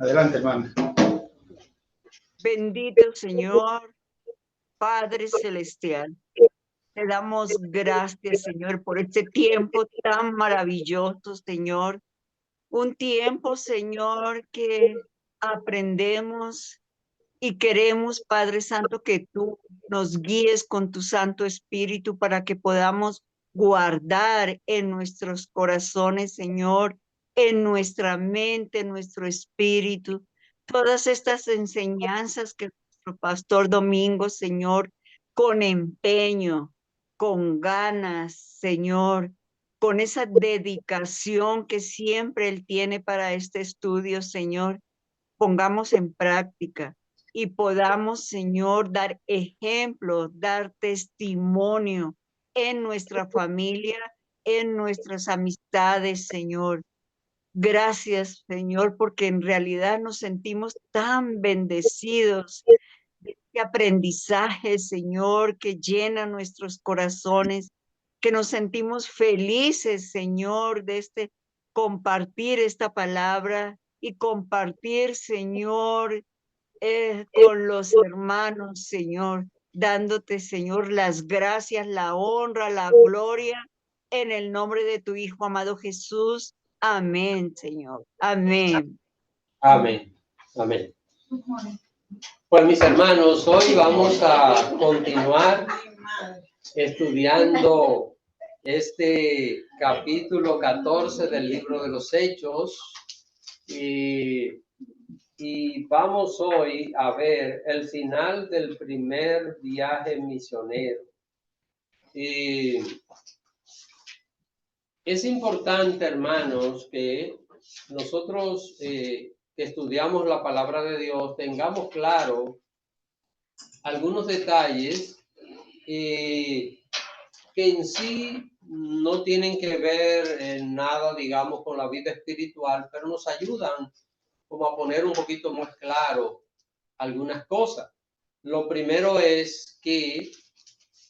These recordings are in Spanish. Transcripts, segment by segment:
Adelante, hermana. Bendito Señor, Padre Celestial. Te damos gracias, Señor, por este tiempo tan maravilloso, Señor. Un tiempo, Señor, que aprendemos y queremos, Padre Santo, que tú nos guíes con tu Santo Espíritu para que podamos guardar en nuestros corazones, Señor, en nuestra mente, en nuestro espíritu, todas estas enseñanzas que nuestro pastor Domingo, Señor, con empeño, con ganas, Señor, con esa dedicación que siempre Él tiene para este estudio, Señor, pongamos en práctica y podamos, Señor, dar ejemplo, dar testimonio en nuestra familia, en nuestras amistades, Señor. Gracias, Señor, porque en realidad nos sentimos tan bendecidos de este aprendizaje, Señor, que llena nuestros corazones, que nos sentimos felices, Señor, de este compartir esta palabra y compartir, Señor, con los hermanos, Señor, dándote, Señor, las gracias, la honra, la gloria, en el nombre de tu Hijo amado Jesús. Amén, Señor. Amén. Amén. Amén. Pues mis hermanos, hoy vamos a continuar estudiando este capítulo 14 del libro de los Hechos y vamos hoy a ver el final del primer viaje misionero. Y es importante, hermanos, que nosotros que estudiamos la palabra de Dios tengamos claro algunos detalles que en sí no tienen que ver en nada, digamos, con la vida espiritual, pero nos ayudan como a poner un poquito más claro algunas cosas. Lo primero es que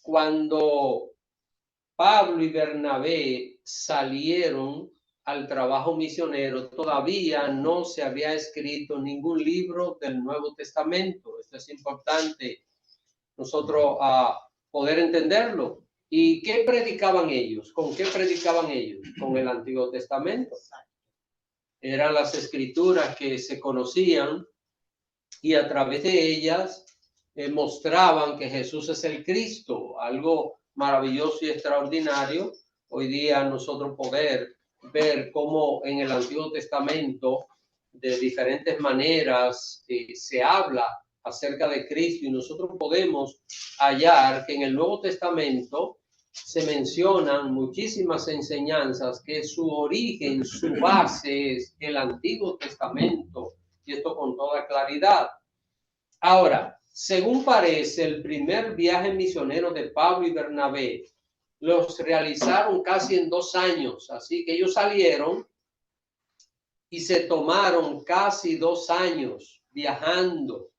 cuando Pablo y Bernabé salieron al trabajo misionero, todavía no se había escrito ningún libro del Nuevo Testamento. Esto es importante nosotros poder entenderlo. ¿Y qué predicaban ellos? ¿Con qué predicaban ellos? Con el Antiguo Testamento. Eran las escrituras que se conocían y a través de ellas mostraban que Jesús es el Cristo, algo maravilloso y extraordinario. Hoy día nosotros poder ver cómo en el Antiguo Testamento de diferentes maneras se habla acerca de Cristo, y nosotros podemos hallar que en el Nuevo Testamento se mencionan muchísimas enseñanzas que su origen, su base es el Antiguo Testamento, y esto con toda claridad. Ahora, según parece, el primer viaje misionero de Pablo y Bernabé los realizaron casi en 2 años, así que ellos salieron y se tomaron casi 2 años viajando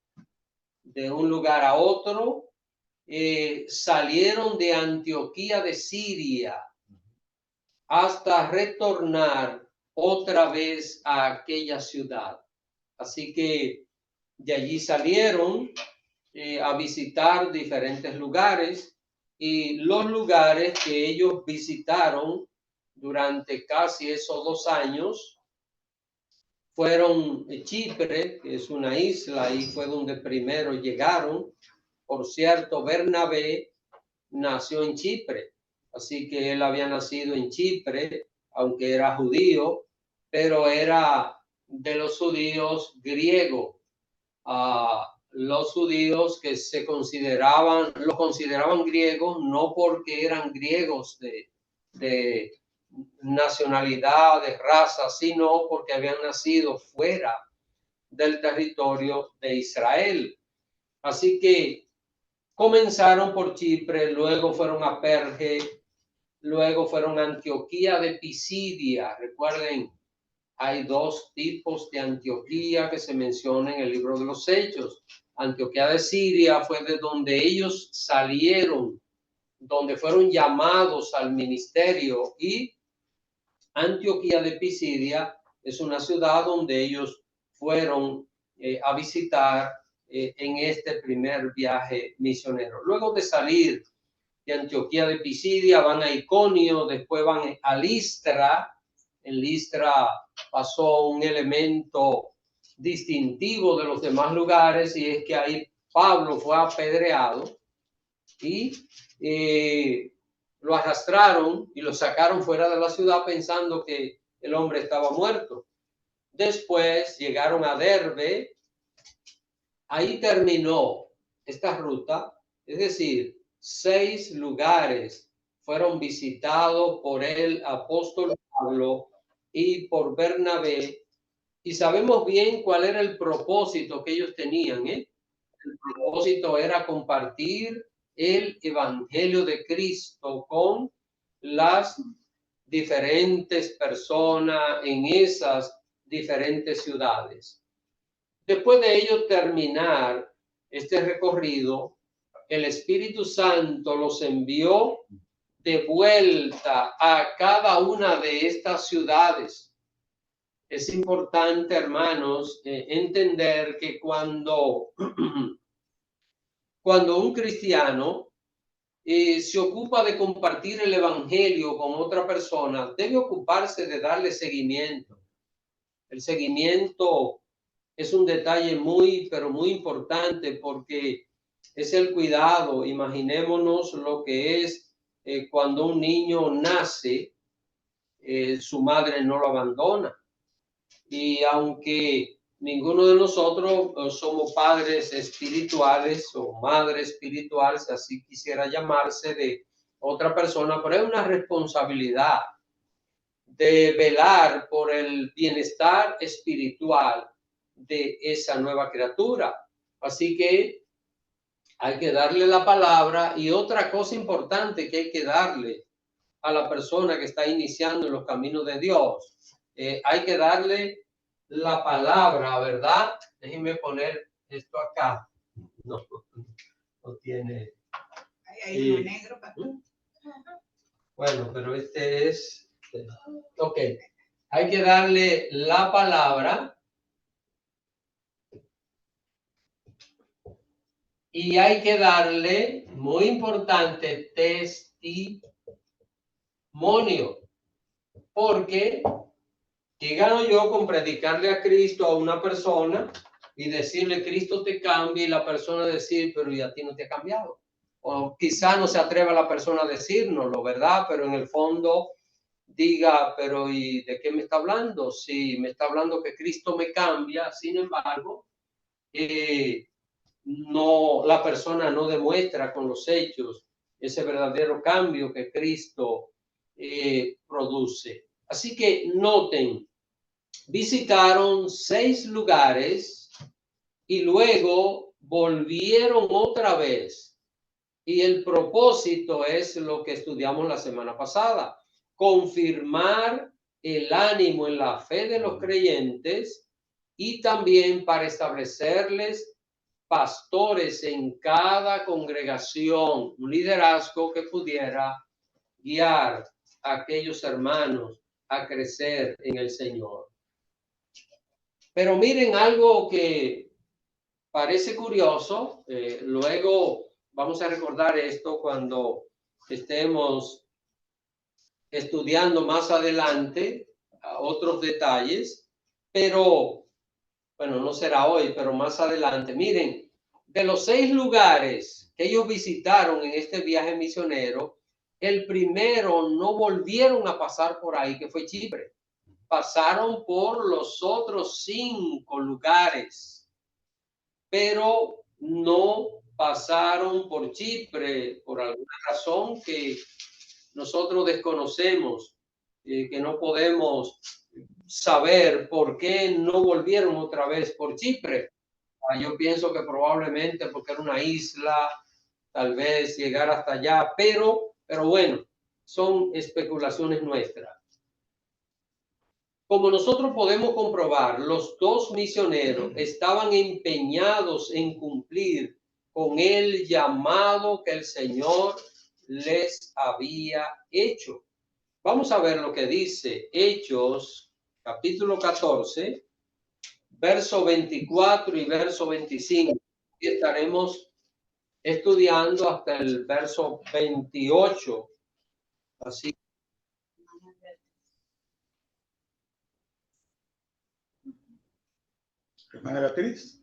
de un lugar a otro. Salieron de Antioquía de Siria hasta retornar otra vez a aquella ciudad. Así que de allí salieron a visitar diferentes lugares, y los lugares que ellos visitaron durante casi esos 2 años fueron Chipre, que es una isla, y fue donde primero llegaron. Por cierto, Bernabé nació en Chipre, así que él había nacido en Chipre, aunque era judío, pero era de los judíos griegos. Los judíos que los consideraban griegos no porque eran griegos de nacionalidad, de raza, sino porque habían nacido fuera del territorio de Israel. Así que comenzaron por Chipre, luego fueron a Perge, luego fueron a Antioquía de Pisidia. Recuerden, hay 2 tipos de Antioquía que se mencionan en el libro de los Hechos. Antioquía de Siria fue de donde ellos salieron, donde fueron llamados al ministerio, y Antioquía de Pisidia es una ciudad donde ellos fueron a visitar en este primer viaje misionero. Luego de salir de Antioquía de Pisidia, van a Iconio, después van a Listra. En Listra pasó un elemento distintivo de los demás lugares, y es que ahí Pablo fue apedreado y lo arrastraron y lo sacaron fuera de la ciudad pensando que el hombre estaba muerto. Después llegaron a Derbe. Ahí terminó esta ruta, es decir, 6 lugares fueron visitados por el apóstol Pablo y por Bernabé, y sabemos bien cuál era el propósito que ellos tenían. El propósito era compartir el evangelio de Cristo con las diferentes personas en esas diferentes ciudades. Después de ellos terminar este recorrido, el Espíritu Santo los envió de vuelta a cada una de estas ciudades. Es importante, hermanos, entender que cuando un cristiano se ocupa de compartir el evangelio con otra persona, debe ocuparse de darle seguimiento. El seguimiento es un detalle muy, pero muy importante, porque es el cuidado. Imaginémonos lo que es cuando un niño nace, su madre no lo abandona. Y aunque ninguno de nosotros somos padres espirituales o madre espiritual, si así quisiera llamarse, de otra persona, pero hay una responsabilidad de velar por el bienestar espiritual de esa nueva criatura. Así que hay que darle la palabra, y otra cosa importante que hay que darle a la persona que está iniciando en los caminos de Dios, hay que darle la palabra, ¿verdad? Déjenme poner esto acá. No tiene. Hay uno negro. Bueno, pero este es. Ok. Hay que darle la palabra. Y hay que darle, muy importante, testimonio. Porque, ¿qué gano yo con predicarle a Cristo a una persona y decirle Cristo te cambia, y la persona decir, pero ¿y a ti no te ha cambiado? O quizá no se atreva la persona a decírnoslo, ¿verdad? Pero en el fondo diga, pero ¿y de qué me está hablando? Si me está hablando que Cristo me cambia, sin embargo, no, la persona no demuestra con los hechos ese verdadero cambio que Cristo produce. Así que noten, visitaron 6 lugares y luego volvieron otra vez. Y el propósito es lo que estudiamos la semana pasada: confirmar el ánimo en la fe de los creyentes, y también para establecerles pastores en cada congregación, un liderazgo que pudiera guiar a aquellos hermanos a crecer en el Señor. Pero miren algo que parece curioso. Luego vamos a recordar esto cuando estemos estudiando más adelante otros detalles, pero bueno, no será hoy, pero más adelante. Miren, de los 6 lugares que ellos visitaron en este viaje misionero, el primero no volvieron a pasar por ahí, que fue Chipre. Pasaron por los otros 5 lugares, pero no pasaron por Chipre por alguna razón que nosotros desconocemos, que no podemos saber por qué no volvieron otra vez por Chipre. Yo pienso que probablemente porque era una isla, tal vez llegar hasta allá, pero bueno, son especulaciones nuestras. Como nosotros podemos comprobar, los 2 misioneros estaban empeñados en cumplir con el llamado que el Señor les había hecho. Vamos a ver lo que dice Hechos, capítulo 14, verso 24 y verso 25. Y estaremos estudiando hasta el verso 28. Así. Hermana Beatriz.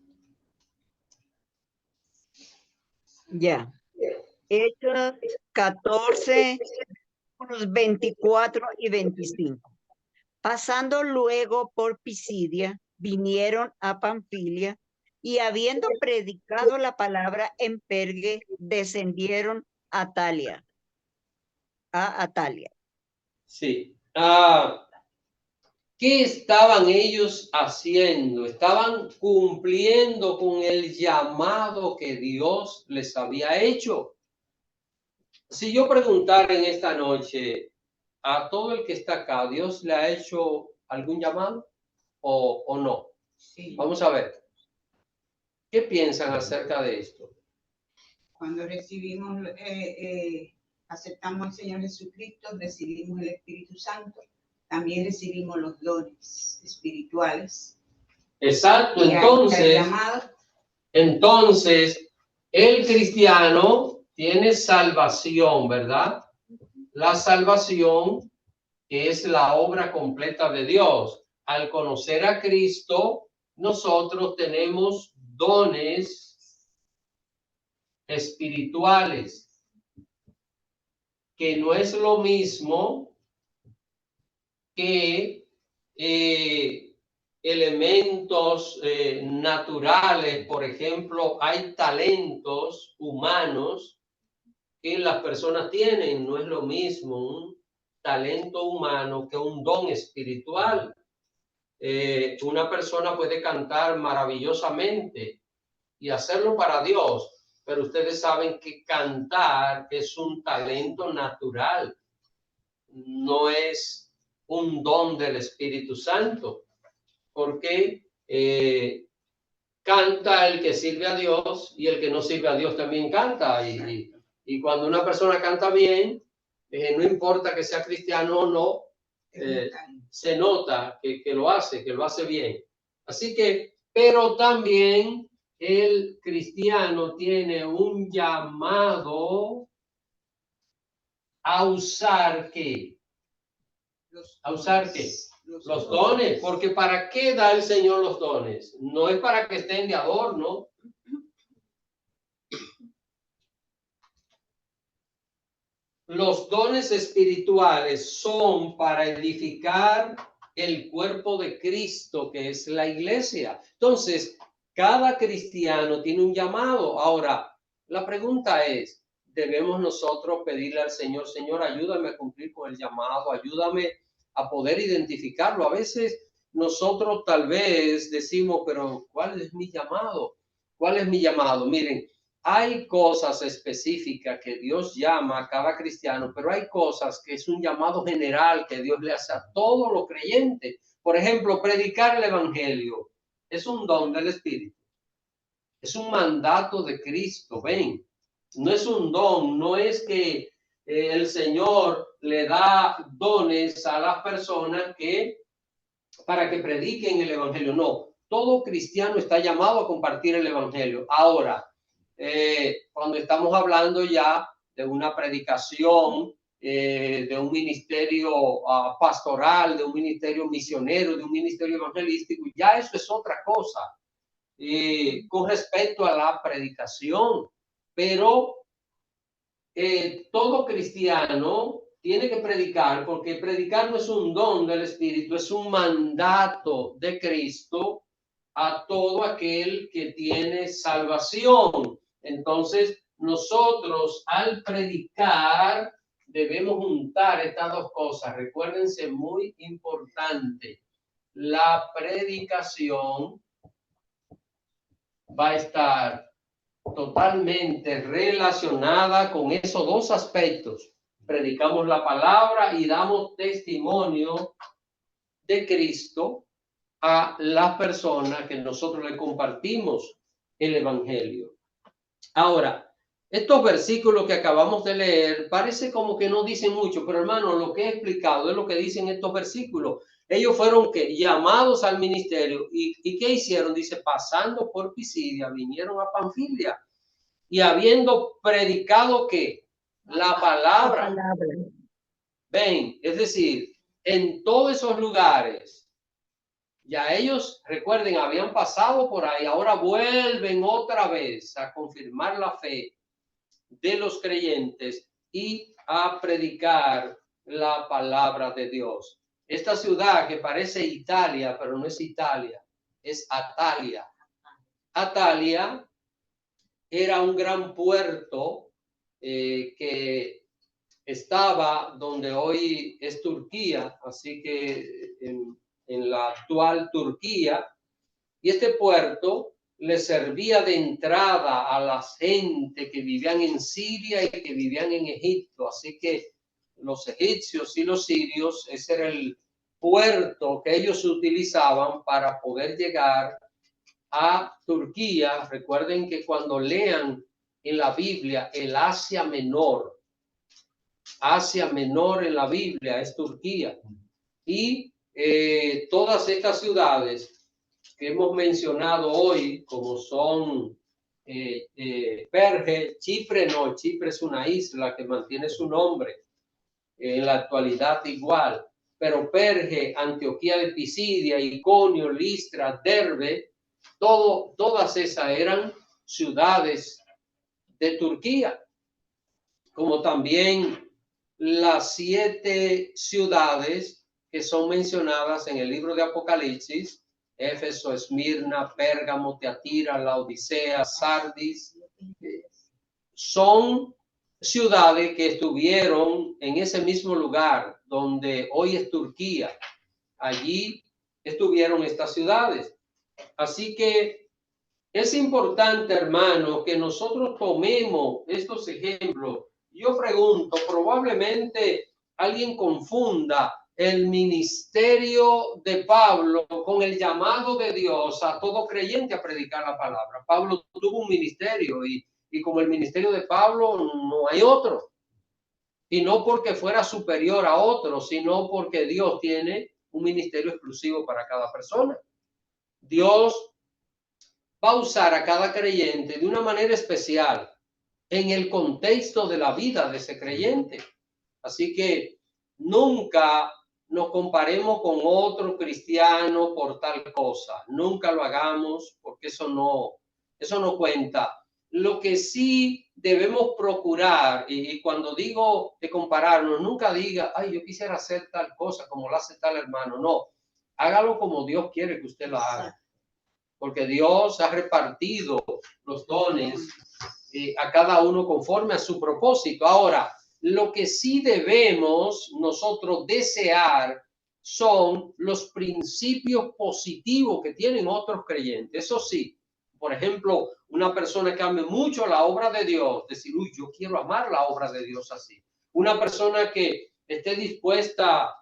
Ya. Hechos 14, unos 24 y 25. Pasando luego por Pisidia, vinieron a Panfilia y habiendo predicado la palabra en Pergue, descendieron a Atalia. Sí. ¿Qué estaban ellos haciendo? Estaban cumpliendo con el llamado que Dios les había hecho. Si yo preguntara en esta noche a todo el que está acá, ¿Dios le ha hecho algún llamado o no? Sí. Vamos a ver. ¿Qué piensan acerca de esto? Cuando recibimos, aceptamos al Señor Jesucristo, recibimos el Espíritu Santo, también recibimos los dones espirituales. Exacto, Y entonces el cristiano tiene salvación, ¿verdad? La salvación es la obra completa de Dios. Al conocer a Cristo, nosotros tenemos dones espirituales, que no es lo mismo que elementos naturales. Por ejemplo, hay talentos humanos que las personas tienen. No es lo mismo un talento humano que un don espiritual. Una persona puede cantar maravillosamente y hacerlo para Dios, pero ustedes saben que cantar es un talento natural, no es un don del Espíritu Santo, porque canta el que sirve a Dios y el que no sirve a Dios también canta. Y cuando una persona canta bien, no importa que sea cristiano o no, se nota que lo hace bien. Así que, pero también el cristiano tiene un llamado a usar ¿qué? ¿A usar qué? Los dones, porque ¿para qué da el Señor los dones? No es para que estén de adorno. Los dones espirituales son para edificar el cuerpo de Cristo, que es la iglesia. Entonces, cada cristiano tiene un llamado. Ahora, la pregunta es, ¿debemos nosotros pedirle al Señor, Señor, ayúdame a cumplir con el llamado, ayúdame a poder identificarlo? A veces nosotros tal vez decimos, pero ¿cuál es mi llamado? ¿Cuál es mi llamado? Miren, hay cosas específicas que Dios llama a cada cristiano, pero hay cosas que es un llamado general que Dios le hace a todos los creyentes. Por ejemplo, predicar el evangelio es un don del Espíritu. Es un mandato de Cristo, ven. No es un don, no es que el Señor le da dones a las personas para que prediquen el evangelio. No, todo cristiano está llamado a compartir el evangelio. Ahora, cuando estamos hablando ya de una predicación, de un ministerio pastoral, de un ministerio misionero, de un ministerio evangelístico, ya eso es otra cosa con respecto a la predicación. Pero todo cristiano tiene que predicar, porque predicar no es un don del Espíritu, es un mandato de Cristo a todo aquel que tiene salvación. Entonces, nosotros al predicar debemos juntar estas dos cosas. Recuérdense, muy importante, la predicación va a estar totalmente relacionada con esos dos aspectos. Predicamos la palabra y damos testimonio de Cristo a las personas que nosotros le compartimos el evangelio. Ahora, estos versículos que acabamos de leer parece como que no dicen mucho, pero hermano, lo que he explicado es lo que dicen estos versículos. Ellos fueron ¿qué? Llamados al ministerio. ¿Y qué hicieron? Dice, pasando por Pisidia, vinieron a Panfilia. Y habiendo predicado ¿qué? La palabra. Ven, es decir, en todos esos lugares, ya ellos, recuerden, habían pasado por ahí, ahora vuelven otra vez a confirmar la fe de los creyentes y a predicar la palabra de Dios. Esta ciudad que parece Italia, pero no es Italia, es Atalia. Atalia era un gran puerto que estaba donde hoy es Turquía, así que en la actual Turquía, y este puerto le servía de entrada a la gente que vivían en Siria y que vivían en Egipto, así que los egipcios y los sirios, ese era el puerto que ellos utilizaban para poder llegar a Turquía. Recuerden que cuando lean en la Biblia el Asia Menor en la Biblia es Turquía. Y todas estas ciudades que hemos mencionado hoy, como son Perge, Chipre no, Chipre es una isla que mantiene su nombre, en la actualidad igual, pero Perge, Antioquía de Pisidia, Iconio, Listra, Derbe, todas esas eran ciudades de Turquía, como también las 7 ciudades que son mencionadas en el libro de Apocalipsis: Éfeso, Esmirna, Pérgamo, Teatira, Laodicea, Sardis. Son ciudades que estuvieron en ese mismo lugar donde hoy es Turquía. Allí estuvieron estas ciudades. Así que es importante, hermano, que nosotros tomemos estos ejemplos. Yo pregunto, probablemente alguien confunda el ministerio de Pablo con el llamado de Dios a todo creyente a predicar la palabra. Pablo tuvo un ministerio y como el ministerio de Pablo no hay otro. Y no porque fuera superior a otro, sino porque Dios tiene un ministerio exclusivo para cada persona. Dios va a usar a cada creyente de una manera especial en el contexto de la vida de ese creyente. Así que nunca nos comparemos con otro cristiano por tal cosa. Nunca lo hagamos, porque eso no cuenta. Lo que sí debemos procurar, y cuando digo de compararnos, nunca diga, ay, yo quisiera hacer tal cosa como lo hace tal hermano. No, hágalo como Dios quiere que usted lo haga. Porque Dios ha repartido los dones a cada uno conforme a su propósito. Ahora, lo que sí debemos nosotros desear son los principios positivos que tienen otros creyentes. Eso sí, por ejemplo, una persona que ame mucho la obra de Dios, decir, uy, yo quiero amar la obra de Dios así. Una persona que esté dispuesta,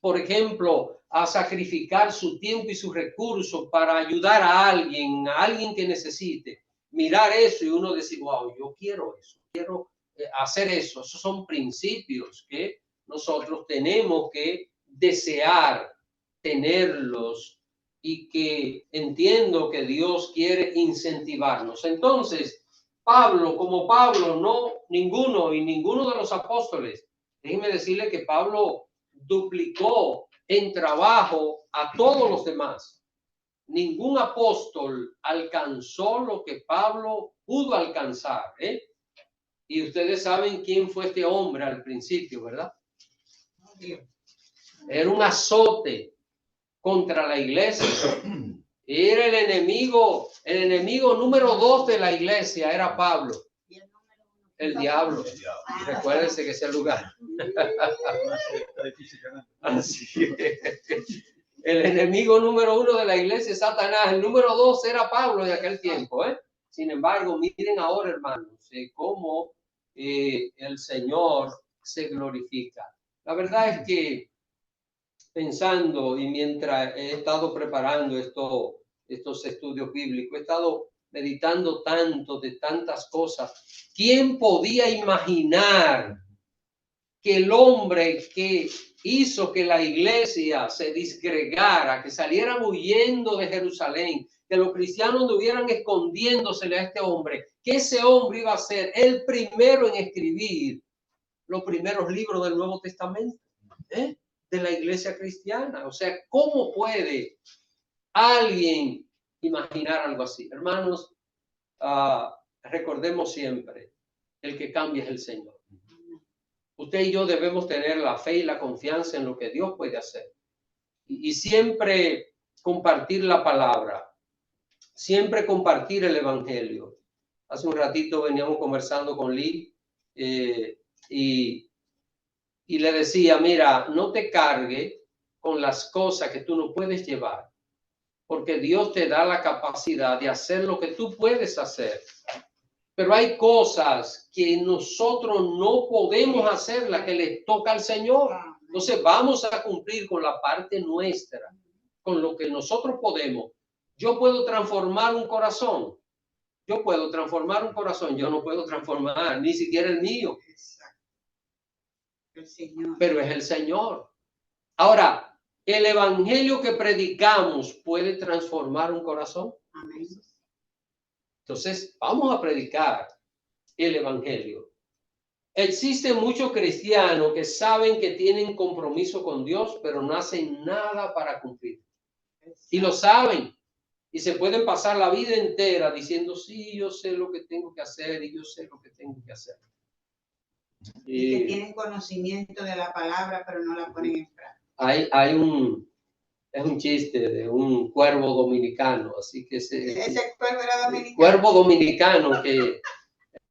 por ejemplo, a sacrificar su tiempo y sus recursos para ayudar a alguien que necesite. Mirar eso y uno decir, wow, yo quiero eso, quiero hacer eso. Esos son principios que nosotros tenemos que desear tenerlos y que entiendo que Dios quiere incentivarnos. Entonces, como Pablo, no ninguno de los apóstoles, déjenme decirle que Pablo duplicó en trabajo a todos los demás. Ningún apóstol alcanzó lo que Pablo pudo alcanzar, ¿eh? Y ustedes saben quién fue este hombre al principio, ¿verdad? Era un azote contra la iglesia. Era el enemigo número 2 de la iglesia, era Pablo. El diablo. Recuérdense que ese lugar. Así es. El enemigo número 1 de la iglesia es Satanás. El número 2 era Pablo de aquel tiempo, ¿eh? Sin embargo, miren ahora, hermanos, cómo el Señor se glorifica. La verdad es que pensando y mientras he estado preparando estos estudios bíblicos, he estado meditando tanto de tantas cosas. ¿Quién podía imaginar que el hombre que hizo que la iglesia se disgregara, que salieran huyendo de Jerusalén, que los cristianos anduvieran escondiéndosele a este hombre, que ese hombre iba a ser el primero en escribir los primeros libros del Nuevo Testamento, de la iglesia cristiana. O sea, ¿cómo puede alguien imaginar algo así? Hermanos, recordemos siempre, el que cambia es el Señor. Usted y yo debemos tener la fe y la confianza en lo que Dios puede hacer. Y siempre compartir la palabra, siempre compartir el evangelio. Hace un ratito veníamos conversando con Lee y le decía, mira, no te cargue con las cosas que tú no puedes llevar, porque Dios te da la capacidad de hacer lo que tú puedes hacer. Pero hay cosas que nosotros no podemos hacer, las que le toca al Señor. Entonces vamos a cumplir con la parte nuestra, con lo que nosotros podemos. Yo puedo transformar un corazón. Yo puedo transformar un corazón. Yo no puedo transformar ni siquiera el mío. El Señor. Pero es el Señor. Ahora, el evangelio que predicamos puede transformar un corazón. Amén. Entonces, vamos a predicar el evangelio. Existen muchos cristianos que saben que tienen compromiso con Dios, pero no hacen nada para cumplir. Y lo saben. Y se pueden pasar la vida entera diciendo, sí, yo sé lo que tengo que hacer y yo sé lo que tengo que hacer. Y que tienen conocimiento de la palabra, pero no la ponen en práctica. Es un chiste de un cuervo dominicano, así que ese cuervo era dominicano. Cuervo dominicano que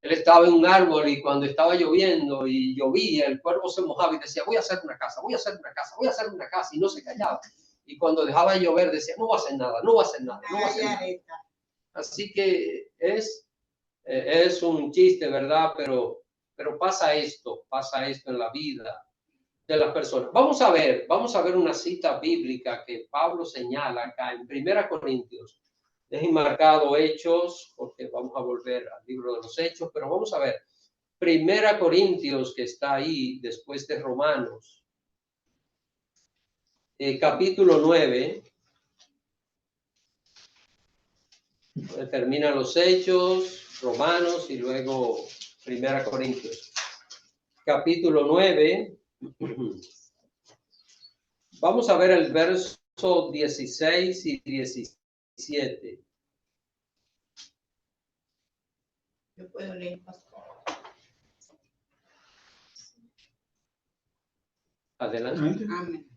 él estaba en un árbol y cuando estaba lloviendo y llovía, el cuervo se mojaba y decía, voy a hacer una casa, voy a hacer una casa, voy a hacer una casa, y no se callaba. Y cuando dejaba de llover decía, no voy a hacer nada, no voy a hacer nada, no voy a hacer nada. Así que es un chiste, ¿verdad? Pero pasa esto en la vida de las personas. Vamos a ver una cita bíblica que Pablo señala acá en 1 Corintios. Dejen marcado Hechos, porque vamos a volver al libro de los Hechos, pero vamos a ver 1 Corintios, que está ahí después de Romanos, capítulo 9. Termina los Hechos, Romanos y luego 1 Corintios. Capítulo 9. Vamos a ver el verso 16 y 17. Yo puedo leer, pastor. Adelante. Amén.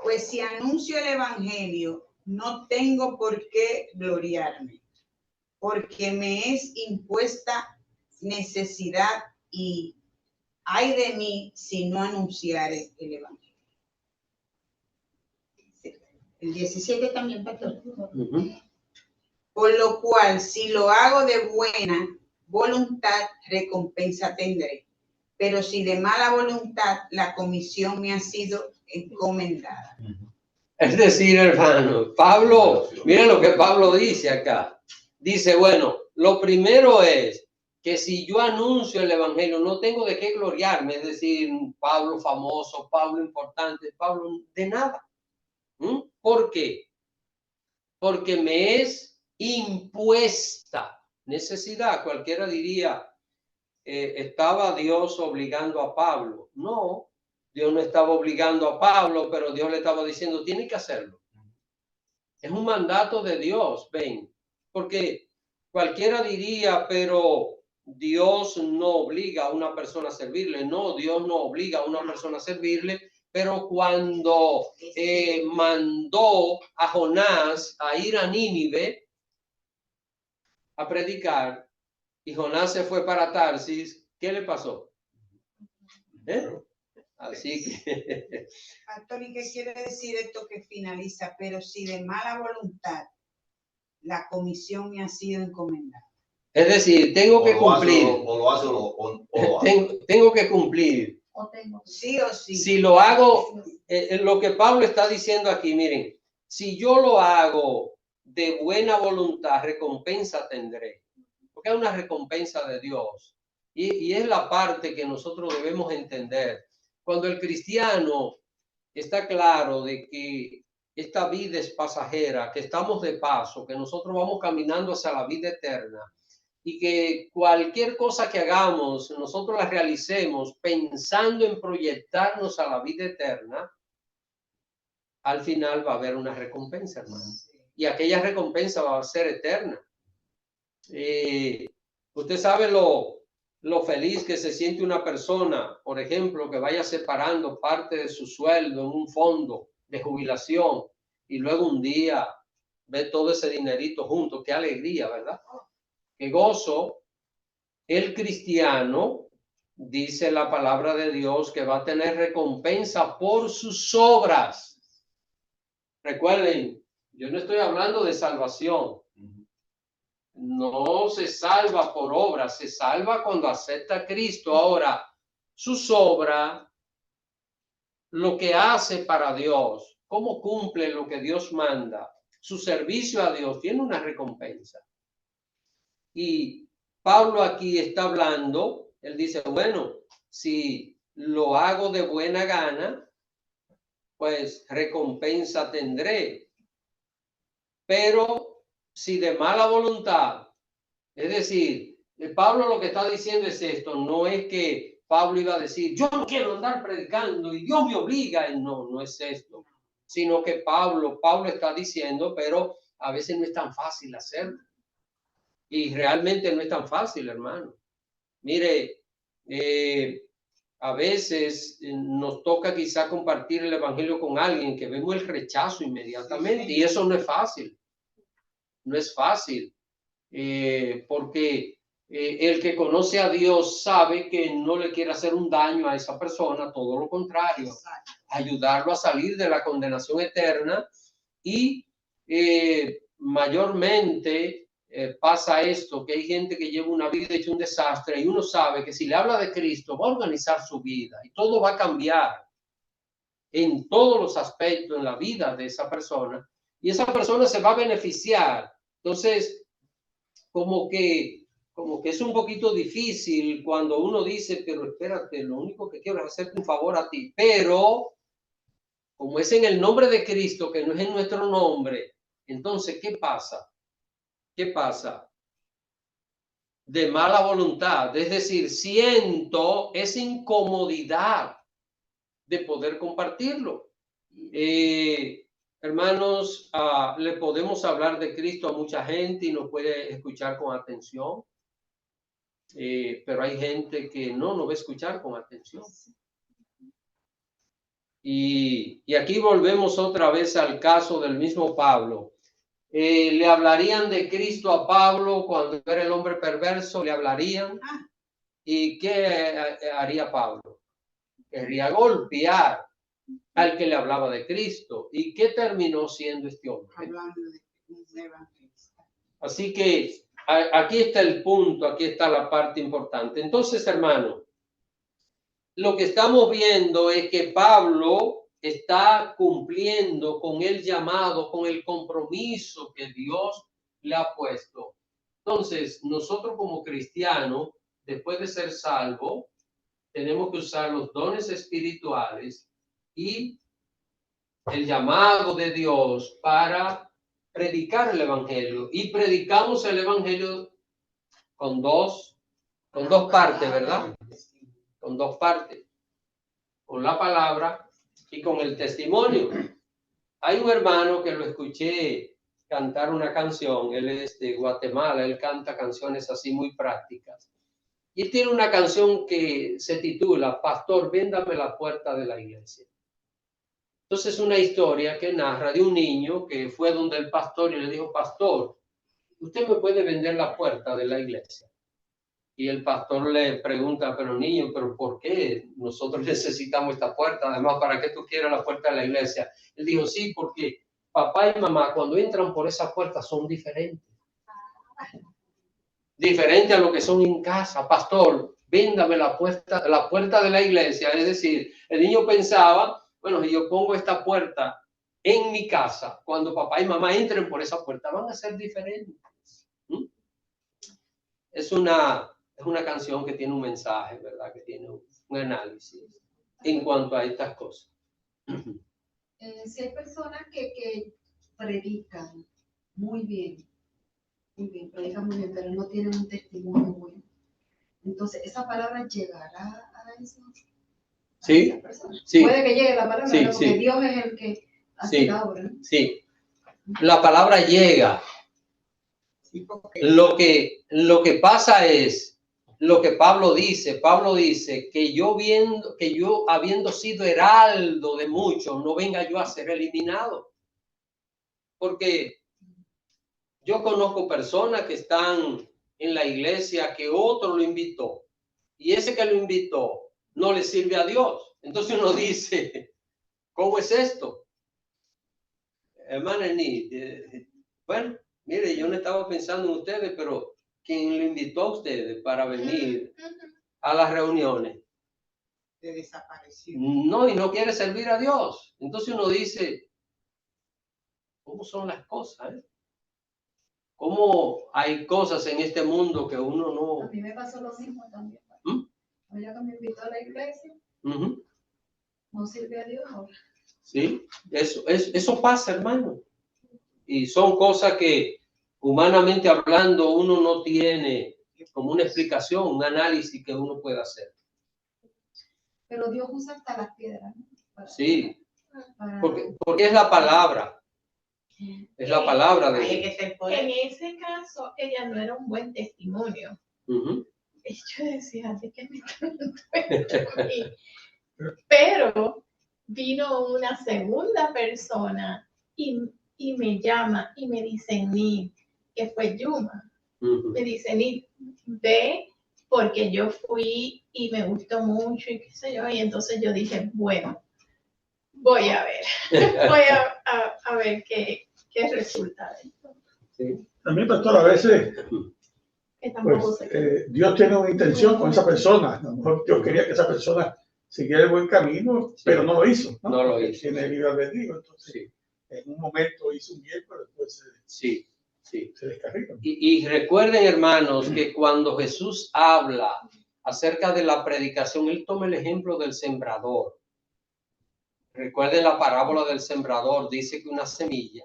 Pues si anuncio el evangelio, no tengo por qué gloriarme, porque me es impuesta necesidad y ay de mí si no anunciare el evangelio. El 17 también, pastor. Por lo cual, si lo hago de buena voluntad, recompensa tendré. Pero si de mala voluntad, la comisión me ha sido encomendada. Es decir, hermano, Pablo, miren lo que Pablo dice acá. Dice, bueno, lo primero es que si yo anuncio el evangelio, no tengo de qué gloriarme. Es decir, Pablo famoso, Pablo importante, Pablo de nada. ¿Por qué? Porque me es impuesta necesidad. Cualquiera diría, ¿estaba Dios obligando a Pablo? No, Dios no estaba obligando a Pablo, pero Dios le estaba diciendo, tiene que hacerlo. Es un mandato de Dios, ven. Porque cualquiera diría, pero Dios no obliga a una persona a servirle. No, Dios no obliga a una persona a servirle. Pero cuando mandó a Jonás a ir a Nínive a predicar y Jonás se fue para Tarsis, ¿qué le pasó? Así que... Pastor, ¿y qué quiere decir esto que finaliza? Pero si de mala voluntad, la comisión me ha sido encomendada. Es decir, tengo que cumplir. Tengo que cumplir. Sí o sí. Si lo hago, lo que Pablo está diciendo aquí, miren, si yo lo hago de buena voluntad, recompensa tendré. Porque es una recompensa de Dios. Y es la parte que nosotros debemos entender. cuando el cristiano está claro de que esta vida es pasajera, que estamos de paso, que nosotros vamos caminando hacia la vida eterna y que cualquier cosa que hagamos, nosotros la realicemos pensando en proyectarnos a la vida eterna, al final va a haber una recompensa, hermano. Y aquella recompensa va a ser eterna. Usted sabe lo feliz que se siente una persona, por ejemplo, que vaya separando parte de su sueldo en un fondo de jubilación y luego un día ve todo ese dinerito junto. Qué alegría, ¿verdad? Qué gozo. El cristiano, dice la palabra de Dios, que va a tener recompensa por sus obras. Recuerden, yo no estoy hablando de salvación. No se salva por obras, se salva cuando acepta a Cristo. Ahora, sus obras, lo que hace para Dios, cómo cumple lo que Dios manda, su servicio a Dios, tiene una recompensa. Y Pablo aquí está hablando, él dice, bueno, si lo hago de buena gana, pues recompensa tendré. Pero si de mala voluntad, es decir, Pablo lo que está diciendo es esto, no es que Pablo iba a decir, yo no quiero andar predicando y Dios me obliga, no, no es esto, sino que Pablo está diciendo, pero a veces no es tan fácil hacerlo. Y realmente no es tan fácil, hermano. Mire, a veces nos toca quizá compartir el evangelio con alguien que vemos el rechazo inmediatamente, y eso no es fácil. No es fácil, porque el que conoce a Dios sabe que no le quiere hacer un daño a esa persona, todo lo contrario, ayudarlo a salir de la condenación eterna. Y mayormente pasa esto, que hay gente que lleva una vida hecha un desastre y uno sabe que si le habla de Cristo va a organizar su vida y todo va a cambiar en todos los aspectos en la vida de esa persona y esa persona se va a beneficiar. Entonces, como que es un poquito difícil cuando uno dice, pero espérate, lo único que quiero es hacerte un favor a ti, pero como es en el nombre de Cristo, que no es en nuestro nombre, entonces, ¿qué pasa? ¿Qué pasa? De mala voluntad, es decir, siento esa incomodidad de poder compartirlo. Hermanos, le podemos hablar de Cristo a mucha gente y nos puede escuchar con atención, pero hay gente que no nos va a escuchar con atención. Y aquí volvemos otra vez al caso del mismo Pablo. Le hablarían de Cristo a Pablo cuando era el hombre perverso, le hablarían. ¿Y qué haría Pablo? Querría golpear al que le hablaba de Cristo. ¿Y qué terminó siendo este hombre? Así que aquí está el punto, aquí está la parte importante. Entonces, hermano, lo que estamos viendo es que Pablo está cumpliendo con el llamado, con el compromiso que Dios le ha puesto. Entonces, nosotros como cristianos, después de ser salvos, tenemos que usar los dones espirituales y el llamado de Dios para predicar el evangelio. Y predicamos el evangelio con dos partes, ¿verdad? Con dos partes. Con la palabra y con el testimonio. Hay un hermano que lo escuché cantar una canción, él es de Guatemala, él canta canciones así muy prácticas. Y tiene una canción que se titula Pastor, véndame la puerta de la iglesia. Entonces, una historia que narra de un niño que fue donde el pastor y le dijo, pastor, ¿usted me puede vender la puerta de la iglesia? Y el pastor le pregunta, pero niño, ¿pero por qué nosotros necesitamos esta puerta? Además, ¿para qué tú quieres la puerta de la iglesia? Él dijo, sí, porque papá y mamá cuando entran por esa puerta son diferentes. Diferente a lo que son en casa. Pastor, véndame la puerta de la iglesia. Es decir, el niño pensaba, bueno, si yo pongo esta puerta en mi casa, cuando papá y mamá entren por esa puerta, van a ser diferentes. Es una canción que tiene un mensaje, ¿verdad? Que tiene un análisis. en cuanto a estas cosas. Si hay personas que predican muy bien, predican muy bien, pero no tienen un testimonio bueno. Entonces, ¿esa palabra llegará a eso? Sí, sí. Puede que llegue la palabra, Sí, porque sí. Dios es el que hace Sí, la obra, ¿no? sí. La palabra llega. Lo que pasa es lo que Pablo dice que yo habiendo sido heraldo de muchos, no venga yo a ser eliminado. Porque yo conozco personas que están en la iglesia que otro lo invitó y ese que lo invitó no le sirve a Dios. Entonces uno dice, ¿cómo es esto? Hermana bueno, mire, yo no estaba pensando en ustedes, pero quien lo invitó a ustedes para venir a las reuniones Se desapareció. no, y no quiere servir a Dios. Entonces uno dice, ¿cómo son las cosas? ¿Cómo hay cosas en este mundo que uno no... A mí me pasó lo mismo también. ¿Mm? Ella que me invitó a la iglesia, Uh-huh. no sirve a Dios ahora. Sí, eso pasa, hermano. Y son cosas que humanamente hablando uno no tiene como una explicación, un análisis que uno pueda hacer. Pero Dios usa hasta las piedras, ¿no? Sí, porque es la palabra. Es la palabra de Dios. En ese caso, ella no era un buen testimonio. Uh-huh. Yo decía, ¿de qué me están dando a mí? Pero vino una segunda persona y me llama y me dice, Ni, que fue Yuma. Uh-huh. Me dice, Ni, ve, porque yo fui y me gustó mucho y qué sé yo. Y entonces yo dije, bueno, voy a ver, voy a ver qué resulta de esto. Sí. También, pastor, a veces Que tampoco pues, Dios tiene una intención con esa persona. A lo mejor Dios quería que esa persona siguiera el buen camino, Sí. pero no lo hizo. No lo Porque hizo. tiene libre albedrío. Entonces, Sí. en un momento hizo un bien, pero después Sí. se descarrila. Y recuerden, hermanos, que cuando Jesús habla acerca de la predicación, él toma el ejemplo del sembrador. Recuerden la parábola del sembrador, dice que una semilla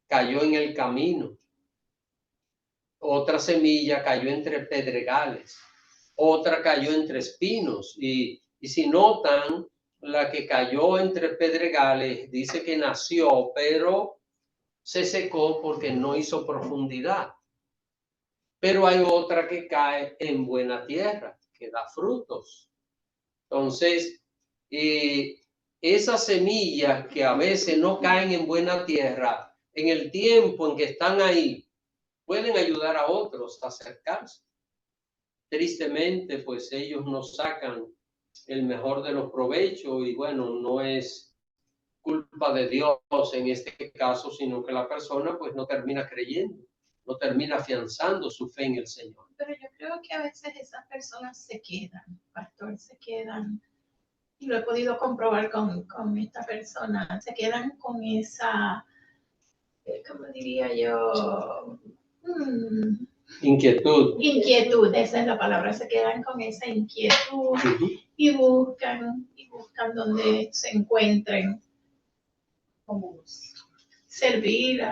cayó en el camino, otra semilla cayó entre pedregales, otra cayó entre espinos, y si notan, la que cayó entre pedregales dice que nació, pero se secó porque no hizo profundidad. Pero hay otra que cae en buena tierra, que da frutos. Entonces, esas semillas que a veces no caen en buena tierra, en el tiempo en que están ahí, pueden ayudar a otros a acercarse. Tristemente, pues ellos no sacan el mejor de los provechos y bueno, no es culpa de Dios en este caso, sino que la persona pues no termina creyendo, no termina afianzando su fe en el Señor. Pero yo creo que a veces esas personas se quedan, pastor, se quedan, y lo he podido comprobar con esta persona, se quedan con esa, ¿cómo diría yo? Inquietud, esa es la palabra, se quedan con esa inquietud y buscan donde se encuentren, como servir,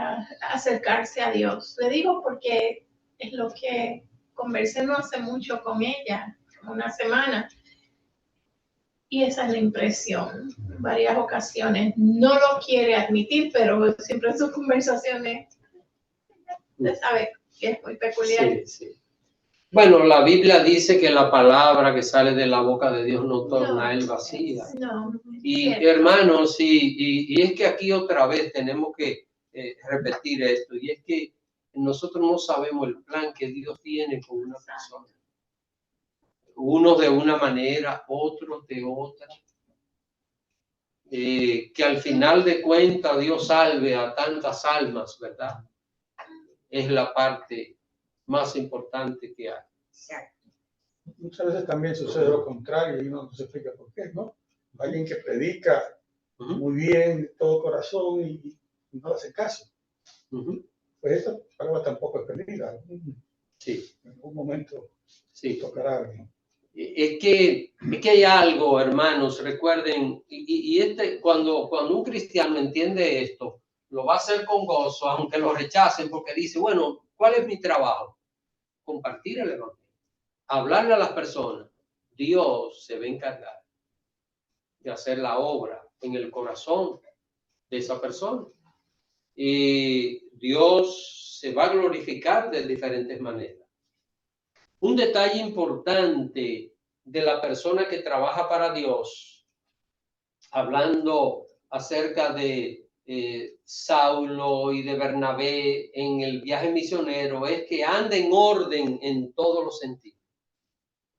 acercarse a Dios. Le digo porque es lo que conversé no hace mucho con ella, una semana, y esa es la impresión. En varias ocasiones no lo quiere admitir, pero siempre en sus conversaciones usted sabe que es muy peculiar. Sí, sí. Bueno, la Biblia dice que la palabra que sale de la boca de Dios no torna a él vacía. No, y cierto. hermanos, y es que aquí otra vez tenemos que repetir esto, y es que nosotros no sabemos el plan que Dios tiene con una persona. Unos de una manera, otros de otra. Que al final de cuentas Dios salve a tantas almas, ¿verdad? Es la parte más importante que hay. Muchas veces también sucede lo contrario y uno no se explica por qué, ¿no? Alguien que predica muy bien, de todo corazón y no le hace caso. Pues esta palabra tampoco es perdida. Sí. En algún momento sí. tocará a alguien. Es que hay algo, hermanos, recuerden, cuando un cristiano entiende esto, lo va a hacer con gozo, aunque lo rechacen, porque dice, bueno, ¿cuál es mi trabajo? Compartir el evangelio, hablarle a las personas. Dios se va a encargar de hacer la obra en el corazón de esa persona. Y Dios se va a glorificar de diferentes maneras. Un detalle importante de la persona que trabaja para Dios, hablando acerca de Saulo y de Bernabé en el viaje misionero, es que anda en orden en todos los sentidos.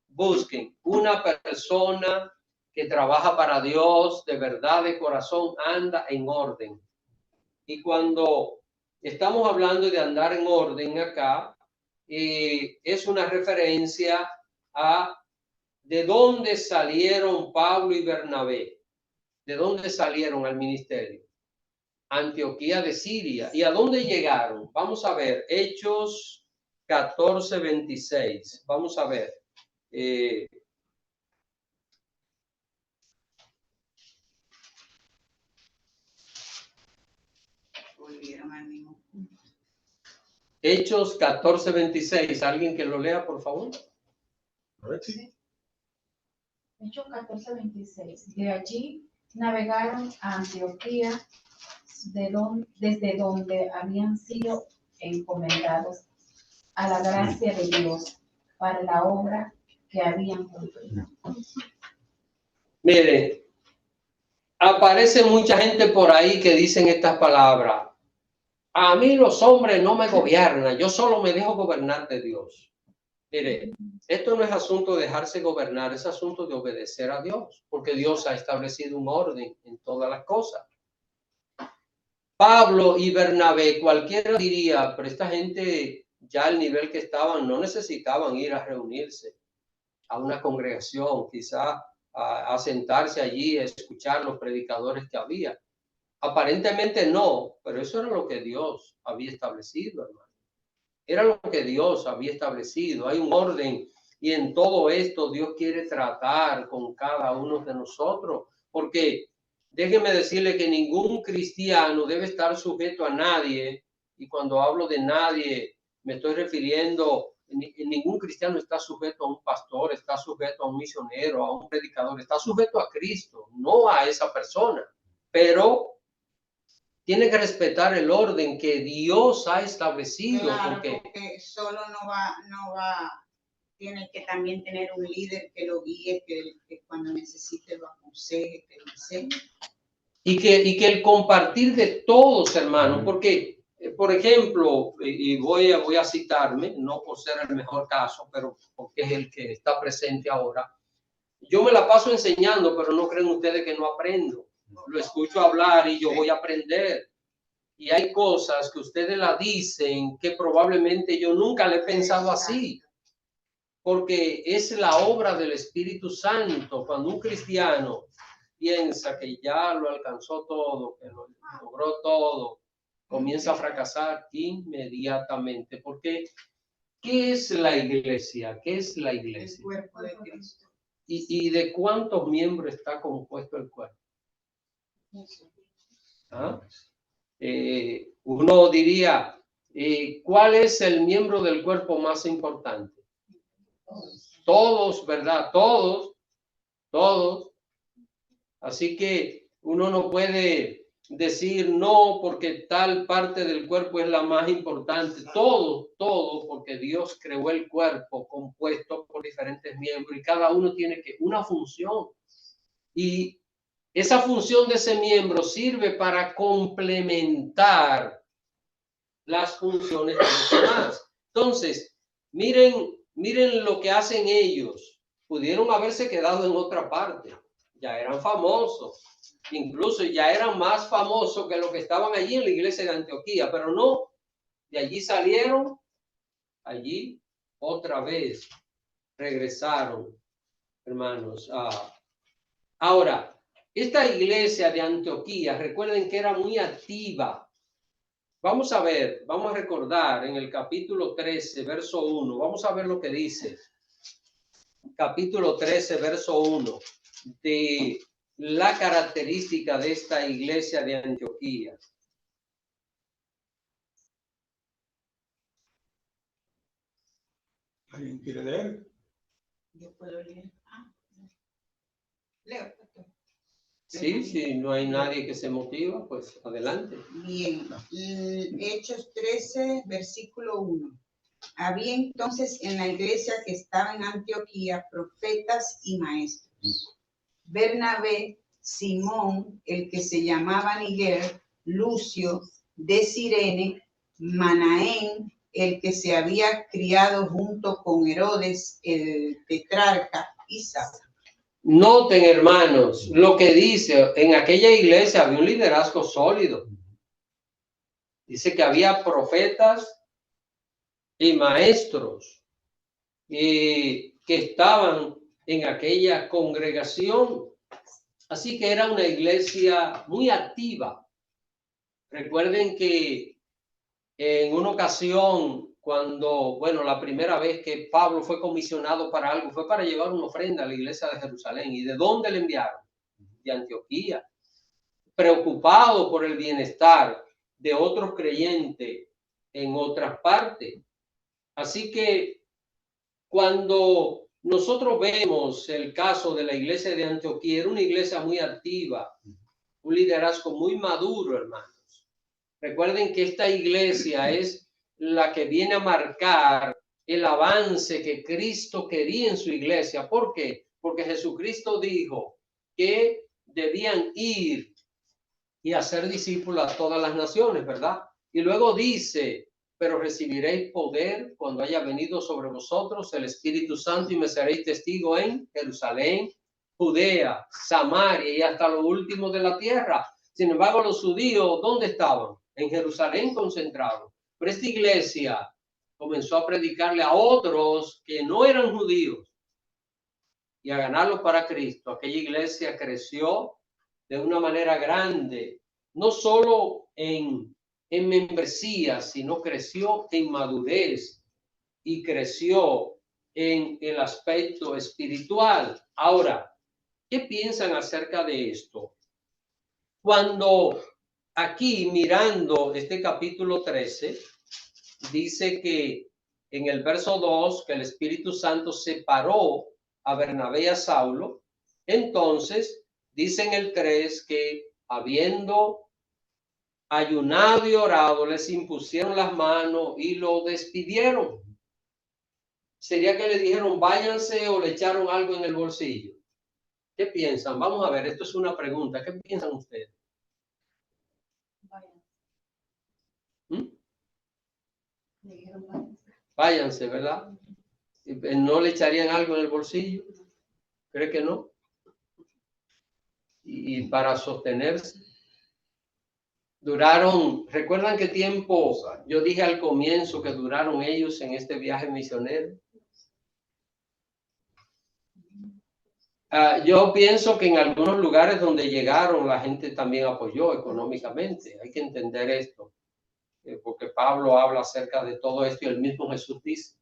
Busquen una persona que trabaja para Dios, de verdad, de corazón, anda en orden. Y cuando estamos hablando de andar en orden acá, es una referencia a de dónde salieron Pablo y Bernabé, de dónde salieron al ministerio. Antioquía de Siria. ¿Y a dónde llegaron? Vamos a ver, Hechos 14:26. Vamos a ver. Volvieron al mismo punto. Hechos 14:26. ¿Alguien que lo lea, por favor? A ver, sí. Hechos 14:26. De allí navegaron a Antioquía, desde donde habían sido encomendados a la gracia de Dios para la obra que habían cumplido. Mire, aparece mucha gente por ahí que dicen estas palabras. A mí los hombres no me gobiernan, yo solo me dejo gobernar de Dios. Mire, esto no es asunto de dejarse gobernar, es asunto de obedecer a Dios, porque Dios ha establecido un orden en todas las cosas. Pablo y Bernabé, cualquiera diría, pero esta gente ya al nivel que estaban no necesitaban ir a reunirse a una congregación, quizá a sentarse allí a escuchar los predicadores que había. Aparentemente no, pero eso era lo que Dios había establecido, hermano. Era lo que Dios había establecido. Hay un orden y en todo esto Dios quiere tratar con cada uno de nosotros, porque déjeme decirle que ningún cristiano debe estar sujeto a nadie, y cuando hablo de nadie me estoy refiriendo, ningún cristiano está sujeto a un pastor, está sujeto a un misionero, a un predicador, está sujeto a Cristo, no a esa persona, pero tiene que respetar el orden que Dios ha establecido. Claro, porque solo no va, tiene que también tener un líder que lo guíe, que cuando necesite lo aconseje, que lo enseñe. Y que el compartir de todos, hermanos, porque, por ejemplo, y voy a citarme, no por ser el mejor caso, pero porque es el que está presente ahora. Yo me la paso enseñando, pero no creen ustedes que no aprendo. Lo escucho hablar y yo voy a aprender. Y hay cosas que ustedes la dicen que probablemente yo nunca le he pensado así. Porque es la obra del Espíritu Santo. Cuando un cristiano piensa que ya lo alcanzó todo, que lo logró todo, comienza a fracasar inmediatamente. Porque, ¿qué es la iglesia? ¿Qué es la iglesia? El cuerpo de Cristo. ¿Y de cuántos miembros está compuesto el cuerpo? ¿Ah? Uno diría, ¿cuál es el miembro del cuerpo más importante? Todos, ¿verdad? Todos. Así que uno no puede decir no porque tal parte del cuerpo es la más importante. Todo, porque Dios creó el cuerpo compuesto por diferentes miembros y cada uno tiene una función. Y esa función de ese miembro sirve para complementar las funciones de los demás. Entonces, miren lo que hacen ellos. Pudieron haberse quedado en otra parte. Ya eran famosos. Incluso ya eran más famosos que los que estaban allí en la iglesia de Antioquía. Pero no, de allí salieron, allí otra vez regresaron, hermanos. Ahora, esta iglesia de Antioquía, recuerden que era muy activa. Vamos a ver, vamos a recordar en el capítulo 13, verso 1, vamos a ver lo que dice. capítulo 13, verso 1, de la característica de esta iglesia de Antioquía. ¿Alguien quiere leer? Yo puedo leer. Leo, pastor. Sí, si no hay nadie que se motiva, pues adelante. Bien, Hechos 13, versículo 1. Había entonces en la iglesia que estaba en Antioquía profetas y maestros. Bernabé, Simón, el que se llamaba Niger, Lucio, de Cirene, Manaén, el que se había criado junto con Herodes, el tetrarca, y Saulo. Noten, hermanos, lo que dice, en aquella iglesia había un liderazgo sólido. Dice que había profetas y maestros que estaban en aquella congregación. Así que era una iglesia muy activa. Recuerden que en una ocasión, cuando, bueno, la primera vez que Pablo fue comisionado para algo, fue para llevar una ofrenda a la iglesia de Jerusalén. ¿Y de dónde le enviaron? De Antioquía. Preocupado por el bienestar de otros creyentes en otras partes. Así que cuando nosotros vemos el caso de la iglesia de Antioquía, era una iglesia muy activa, un liderazgo muy maduro, hermanos. Recuerden que esta iglesia es la que viene a marcar el avance que Cristo quería en su iglesia. ¿Por qué? Porque Jesucristo dijo que debían ir y hacer discípulos a todas las naciones, ¿verdad? Y luego dice, pero recibiréis poder cuando haya venido sobre vosotros el Espíritu Santo y me seréis testigo en Jerusalén, Judea, Samaria y hasta lo último de la tierra. Sin embargo, los judíos, ¿dónde estaban? En Jerusalén concentrados. Pero esta iglesia comenzó a predicarle a otros que no eran judíos y a ganarlos para Cristo. Aquella iglesia creció de una manera grande, no solo en membresía, sino creció en madurez y creció en el aspecto espiritual. Ahora, ¿qué piensan acerca de esto? Cuando aquí mirando este capítulo 13, dice que en el verso 2 que el Espíritu Santo separó a Bernabé y a Saulo, entonces dice en el 3 que habiendo ayunado y orado, les impusieron las manos y lo despidieron. ¿Sería que le dijeron váyanse o le echaron algo en el bolsillo? ¿Qué piensan? Vamos a ver, esto es una pregunta. ¿Qué piensan ustedes? Váyanse, ¿verdad? ¿No le echarían algo en el bolsillo? ¿Cree que no? Y para sostenerse. Duraron, ¿recuerdan qué tiempo yo dije al comienzo que duraron ellos en este viaje misionero? Yo pienso que en algunos lugares donde llegaron la gente también apoyó económicamente. Hay que entender esto, porque Pablo habla acerca de todo esto y el mismo Jesús dice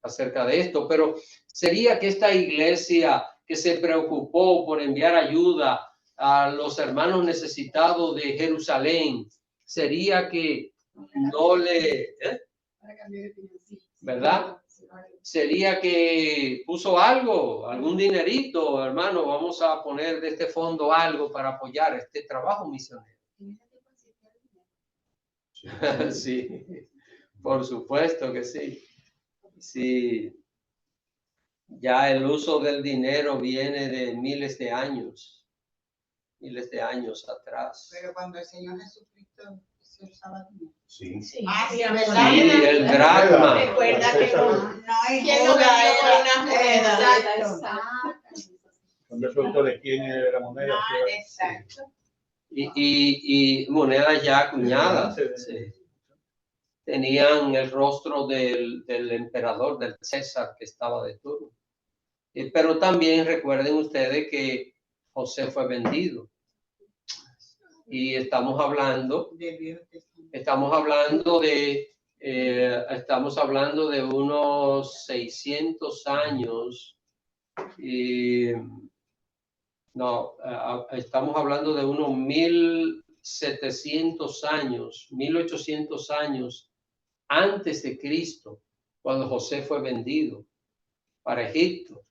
acerca de esto. Pero sería que esta iglesia que se preocupó por enviar ayuda a los hermanos necesitados de Jerusalén, sería que no le... ¿verdad? Sería que puso algo, algún dinerito, hermano, vamos a poner de este fondo algo para apoyar este trabajo misionero. Sí, por supuesto que sí. Sí, ya el uso del dinero viene de miles de años atrás. Pero cuando el Señor Jesucristo se usaba dinero. Sí. Sí, Sí, ¿verdad? Sí, el dracma. Recuerda que No hay ¿quién lo duda, vendió por una moneda? Exacto. Cuando el producto de quién era la moneda. No, exacto. Y monedas ya acuñadas. Sí. Tenían el rostro del emperador, del César que estaba de turno. Pero también recuerden ustedes que José fue vendido. Y estamos hablando de unos 600 años Y no, estamos hablando de unos 1700 años, 1800 años antes de Cristo, cuando José fue vendido para Egipto.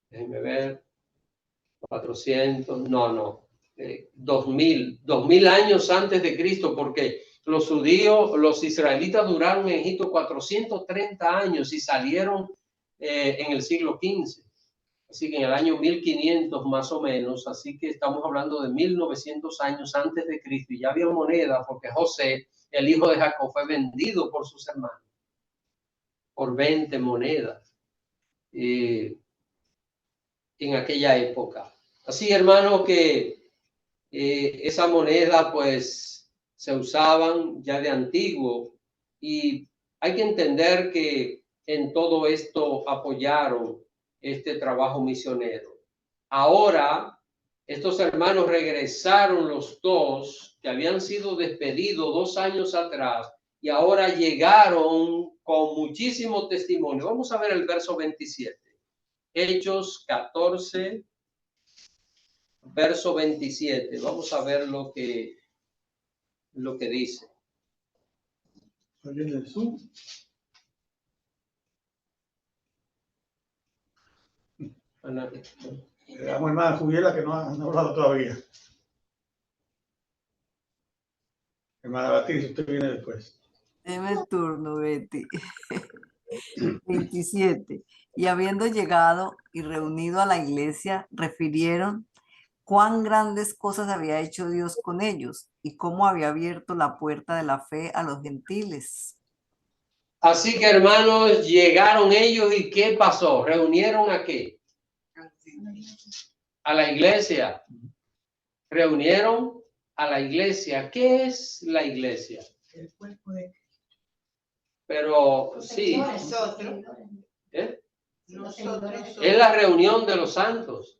Déjenme ver, 400, 2000 años antes de Cristo, porque los judíos, los israelitas duraron en Egipto 430 años y salieron en el siglo XV. Así que en el año 1500 más o menos, así que estamos hablando de 1900 años antes de Cristo, y ya había moneda porque José, el hijo de Jacob, fue vendido por sus hermanos por 20 monedas en aquella época. Así, hermano, que esa moneda pues se usaban ya de antiguo, y hay que entender que en todo esto apoyaron este trabajo misionero. Ahora, estos hermanos regresaron los dos que habían sido despedidos 2 años atrás, y ahora llegaron con muchísimo testimonio. Vamos a ver el verso 27. Hechos 14, verso 27. Vamos a ver lo que dice. ¿Alguien del sur? Le damos hermana Jubiela, que no ha hablado todavía. Hermana Batis, usted viene después. Deme el turno, Betty. 27. Y habiendo llegado y reunido a la iglesia, refirieron cuán grandes cosas había hecho Dios con ellos y cómo había abierto la puerta de la fe a los gentiles. Así que, hermanos, llegaron ellos, y ¿qué pasó? ¿Reunieron a qué? A la iglesia. Reunieron a la iglesia. ¿Qué es la iglesia? El cuerpo de Pero sí, nosotros. Nosotros. es la reunión de los santos,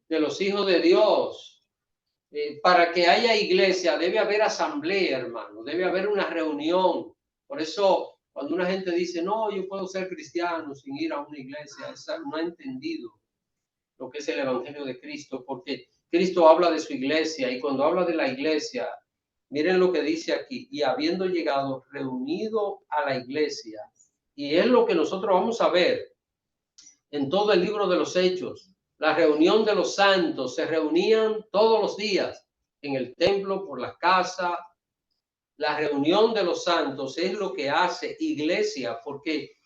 de los hijos de Dios. Para que haya iglesia debe haber asamblea, hermano, debe haber una reunión. Por eso, cuando una gente dice, no, yo puedo ser cristiano sin ir a una iglesia, esa no ha entendido lo que es el evangelio de Cristo, porque Cristo habla de su iglesia, y cuando habla de la iglesia, miren lo que dice aquí: y habiendo llegado, reunido a la iglesia. Y es lo que nosotros vamos a ver en todo el libro de los Hechos. La reunión de los santos, se reunían todos los días en el templo, por las casas. La reunión de los santos es lo que hace iglesia, porque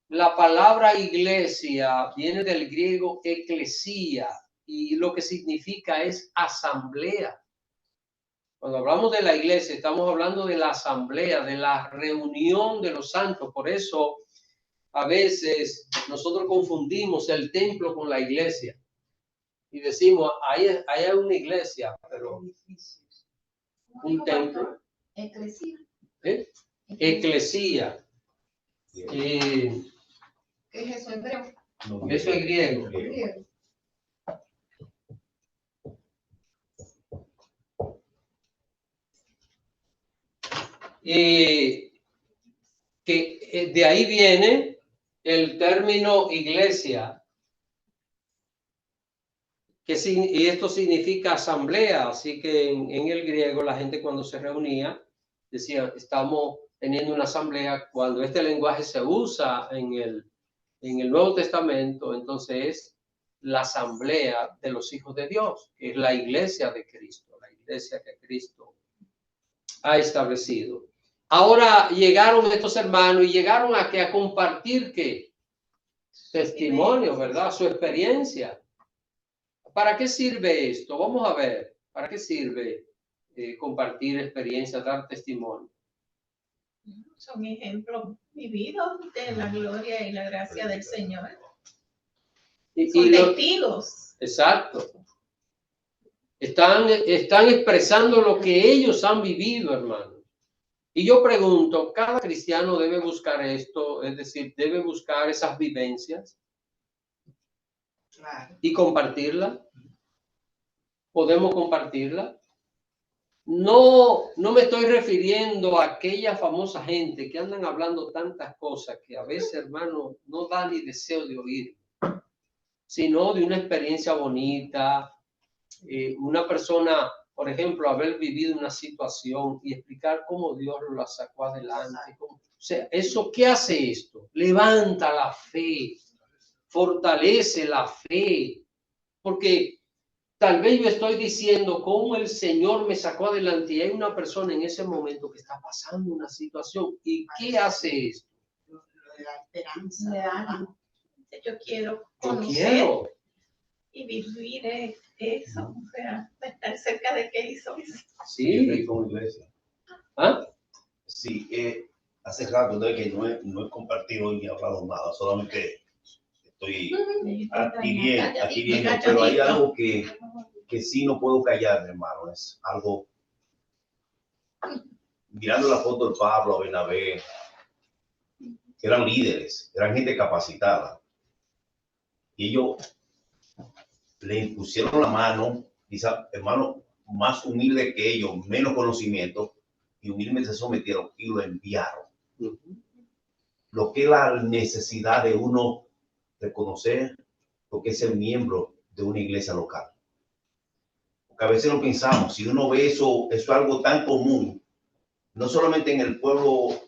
la palabra iglesia viene del griego eclesia, y lo que significa es asamblea. Cuando hablamos de la iglesia, estamos hablando de la asamblea, de la reunión de los santos. Por eso, a veces nosotros confundimos el templo con la iglesia y decimos, ahí hay una iglesia, pero un templo. Eclesia. Eclesia. ¿Qué es eso, hebreo? Eso es griego. Griego. Que de ahí viene el término iglesia, y esto significa asamblea. Así que en el griego la gente, cuando se reunía, decía, estamos teniendo una asamblea. Cuando este lenguaje se usa en el Nuevo Testamento, entonces es la asamblea de los hijos de Dios, que es la iglesia de Cristo, la iglesia que Cristo ha establecido. Ahora llegaron estos hermanos, y llegaron a compartir ¿qué? Testimonio, ¿verdad? Su experiencia. ¿Para qué sirve esto? Vamos a ver. ¿Para qué sirve compartir experiencias, dar testimonio? Son ejemplos vividos de la gloria y la gracia del Señor. Son testigos. Exacto. Están expresando lo que ellos han vivido, hermano. Y yo pregunto, ¿cada cristiano debe buscar esto? Es decir, ¿debe buscar esas vivencias? Claro. ¿Y compartirla? ¿Podemos compartirla? No me estoy refiriendo a aquella famosa gente que andan hablando tantas cosas que a veces, hermano, no da ni deseo de oír. sino de una experiencia bonita. Una persona, por ejemplo, haber vivido una situación y explicar cómo Dios la sacó adelante. O sea, ¿eso qué hace esto? Levanta la fe, fortalece la fe, porque tal vez yo estoy diciendo cómo el Señor me sacó adelante y hay una persona en ese momento que está pasando una situación. ¿Y qué hace esto? Lo de la esperanza. Le da, yo quiero Yo conocer quiero. y vivir eso, o sea, estar cerca de que hizo eso. Sí. Como iglesia. ¿Ah? Sí, hace rato de que no he compartido ni hablado nada, solamente estoy adquiriendo, pero hay algo que sí no puedo callar, hermano, es algo, mirando la foto de Pablo, Bernabé, eran líderes, eran gente capacitada, y ellos le impusieron la mano, quizá, hermano, más humilde que ellos, menos conocimiento, y humildemente se sometieron y lo enviaron. Lo que es la necesidad de uno reconocer lo que es ser miembro de una iglesia local. Porque a veces no pensamos, si uno ve eso es algo tan común, no solamente en el pueblo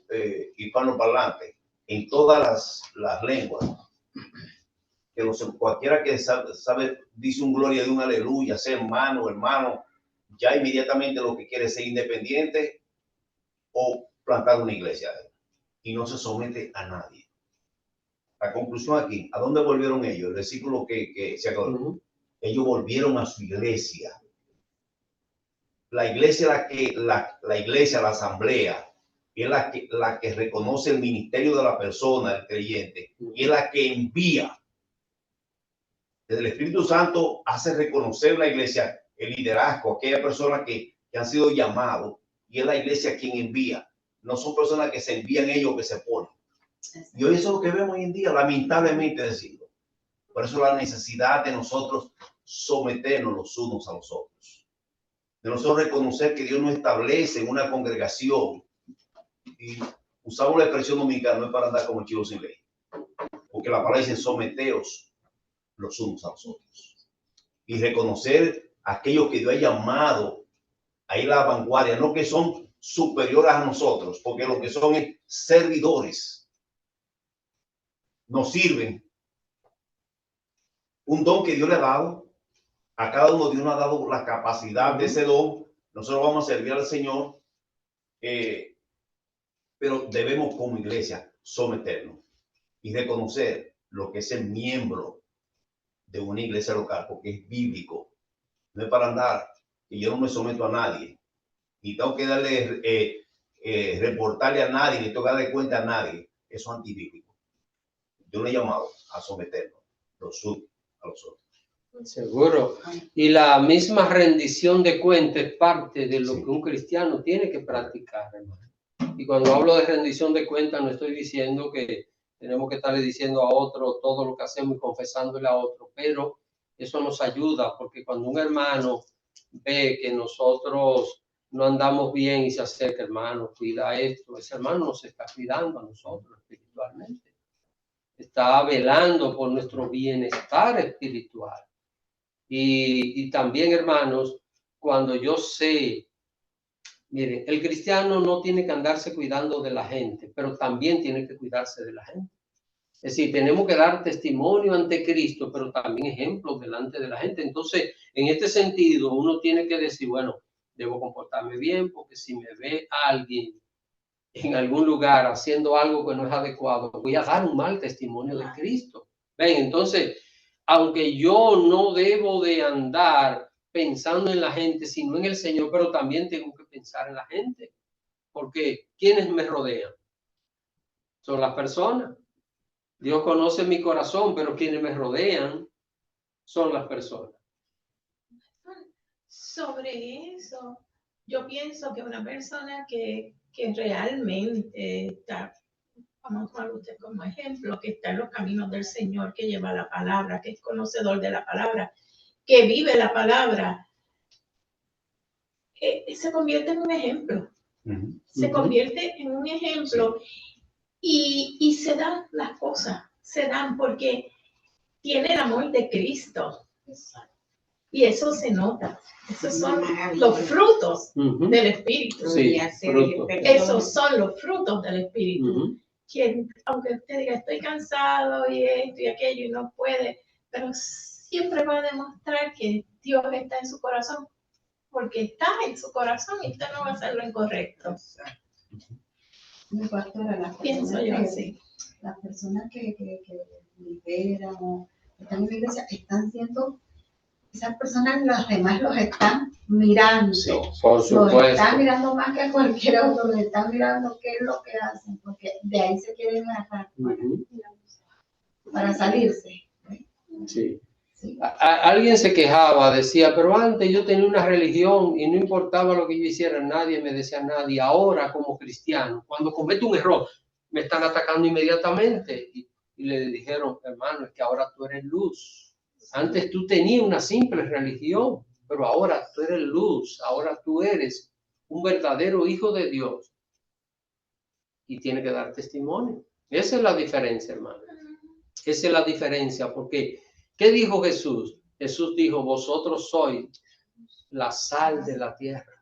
hispanoparlante, en todas las lenguas, que cualquiera que sabe, dice un gloria de un aleluya, sea hermano, ya inmediatamente lo que quiere es ser independiente o plantar una iglesia y no se somete a nadie. La conclusión aquí, ¿a dónde volvieron ellos? El versículo que se acordó. Ellos volvieron a su iglesia. La iglesia, la iglesia, la asamblea, es la que reconoce el ministerio de la persona, el creyente, y es la que envía. El Espíritu Santo hace reconocer la iglesia, el liderazgo, aquellas personas que han sido llamados, y es la iglesia quien envía. No son personas que se envían ellos que se ponen. Y hoy eso es lo que vemos hoy en día, lamentablemente decirlo. Por eso la necesidad de nosotros someternos los unos a los otros. De nosotros reconocer que Dios nos establece en una congregación. Y usamos la expresión dominicana, no es para andar como chivos sin ley. Porque la palabra dice someteos los unos a los otros. Y reconocer a aquellos que Dios ha llamado a ir a la vanguardia, no que son superiores a nosotros, porque lo que son es servidores. Nos sirven un don que Dios le ha dado. A cada uno Dios nos ha dado la capacidad de ese don. Nosotros vamos a servir al Señor, pero debemos como iglesia someternos y reconocer lo que es el miembro de una iglesia local, porque es bíblico. No es para andar, que yo no me someto a nadie, ni tengo que darle, reportarle a nadie, ni tengo que darle cuenta a nadie. Eso es antibíblico. Yo le he llamado a someternos los unos a los otros. Seguro. Y la misma rendición de cuentas es parte de lo que un cristiano tiene que practicar, hermano. Y cuando hablo de rendición de cuentas, no estoy diciendo que tenemos que estarle diciendo a otro todo lo que hacemos y confesándole a otro, pero eso nos ayuda, porque cuando un hermano ve que nosotros no andamos bien y se acerca, hermano, cuida esto, ese hermano nos está cuidando a nosotros espiritualmente. Está velando por nuestro bienestar espiritual. Y también, hermanos, cuando yo sé, miren, el cristiano no tiene que andarse cuidando de la gente, pero también tiene que cuidarse de la gente. Es decir, tenemos que dar testimonio ante Cristo, pero también ejemplos delante de la gente. Entonces, en este sentido, uno tiene que decir, bueno, debo comportarme bien, porque si me ve alguien en algún lugar haciendo algo que no es adecuado, voy a dar un mal testimonio de Cristo. Ven, entonces, aunque yo no debo de andar pensando en la gente, sino en el Señor, pero también tengo que pensar en la gente, porque ¿quiénes me rodean? Son las personas. Dios conoce mi corazón, pero quienes me rodean son las personas. Sobre eso, yo pienso que una persona que realmente está, vamos a tomar usted como ejemplo, que está en los caminos del Señor, que lleva la palabra, que es conocedor de la palabra, que vive la palabra, se convierte en un ejemplo. Se convierte en un ejemplo y se dan las cosas, se dan porque tiene el amor de Cristo. Y eso se nota. Esos son los frutos del Espíritu. Sí, frutos. Esos son los frutos del Espíritu. Que aunque usted diga, estoy cansado y esto y aquello y no puede, pero siempre va a demostrar que Dios está en su corazón, porque está en su corazón y usted no va a hacer lo incorrecto. Mi pastora, Pienso yo así. Las personas que liberan o están en la iglesia están siendo, esas personas, los demás los están mirando. Sí, por Los supuesto. están mirando más que a cualquier otro, los están mirando qué es lo que hacen, porque de ahí se quieren agarrar para salirse. Sí. Sí. Alguien se quejaba, decía, pero antes yo tenía una religión y no importaba lo que yo hiciera, nadie me decía nada. Y ahora, como cristiano, cuando cometo un error, me están atacando inmediatamente. Y le dijeron, hermano, es que ahora tú eres luz. Antes tú tenías una simple religión, pero ahora tú eres luz. Ahora tú eres un verdadero hijo de Dios. Y tiene que dar testimonio. Esa es la diferencia, hermano. Esa es la diferencia, porque ¿qué dijo Jesús? Jesús dijo, vosotros sois la sal de la tierra.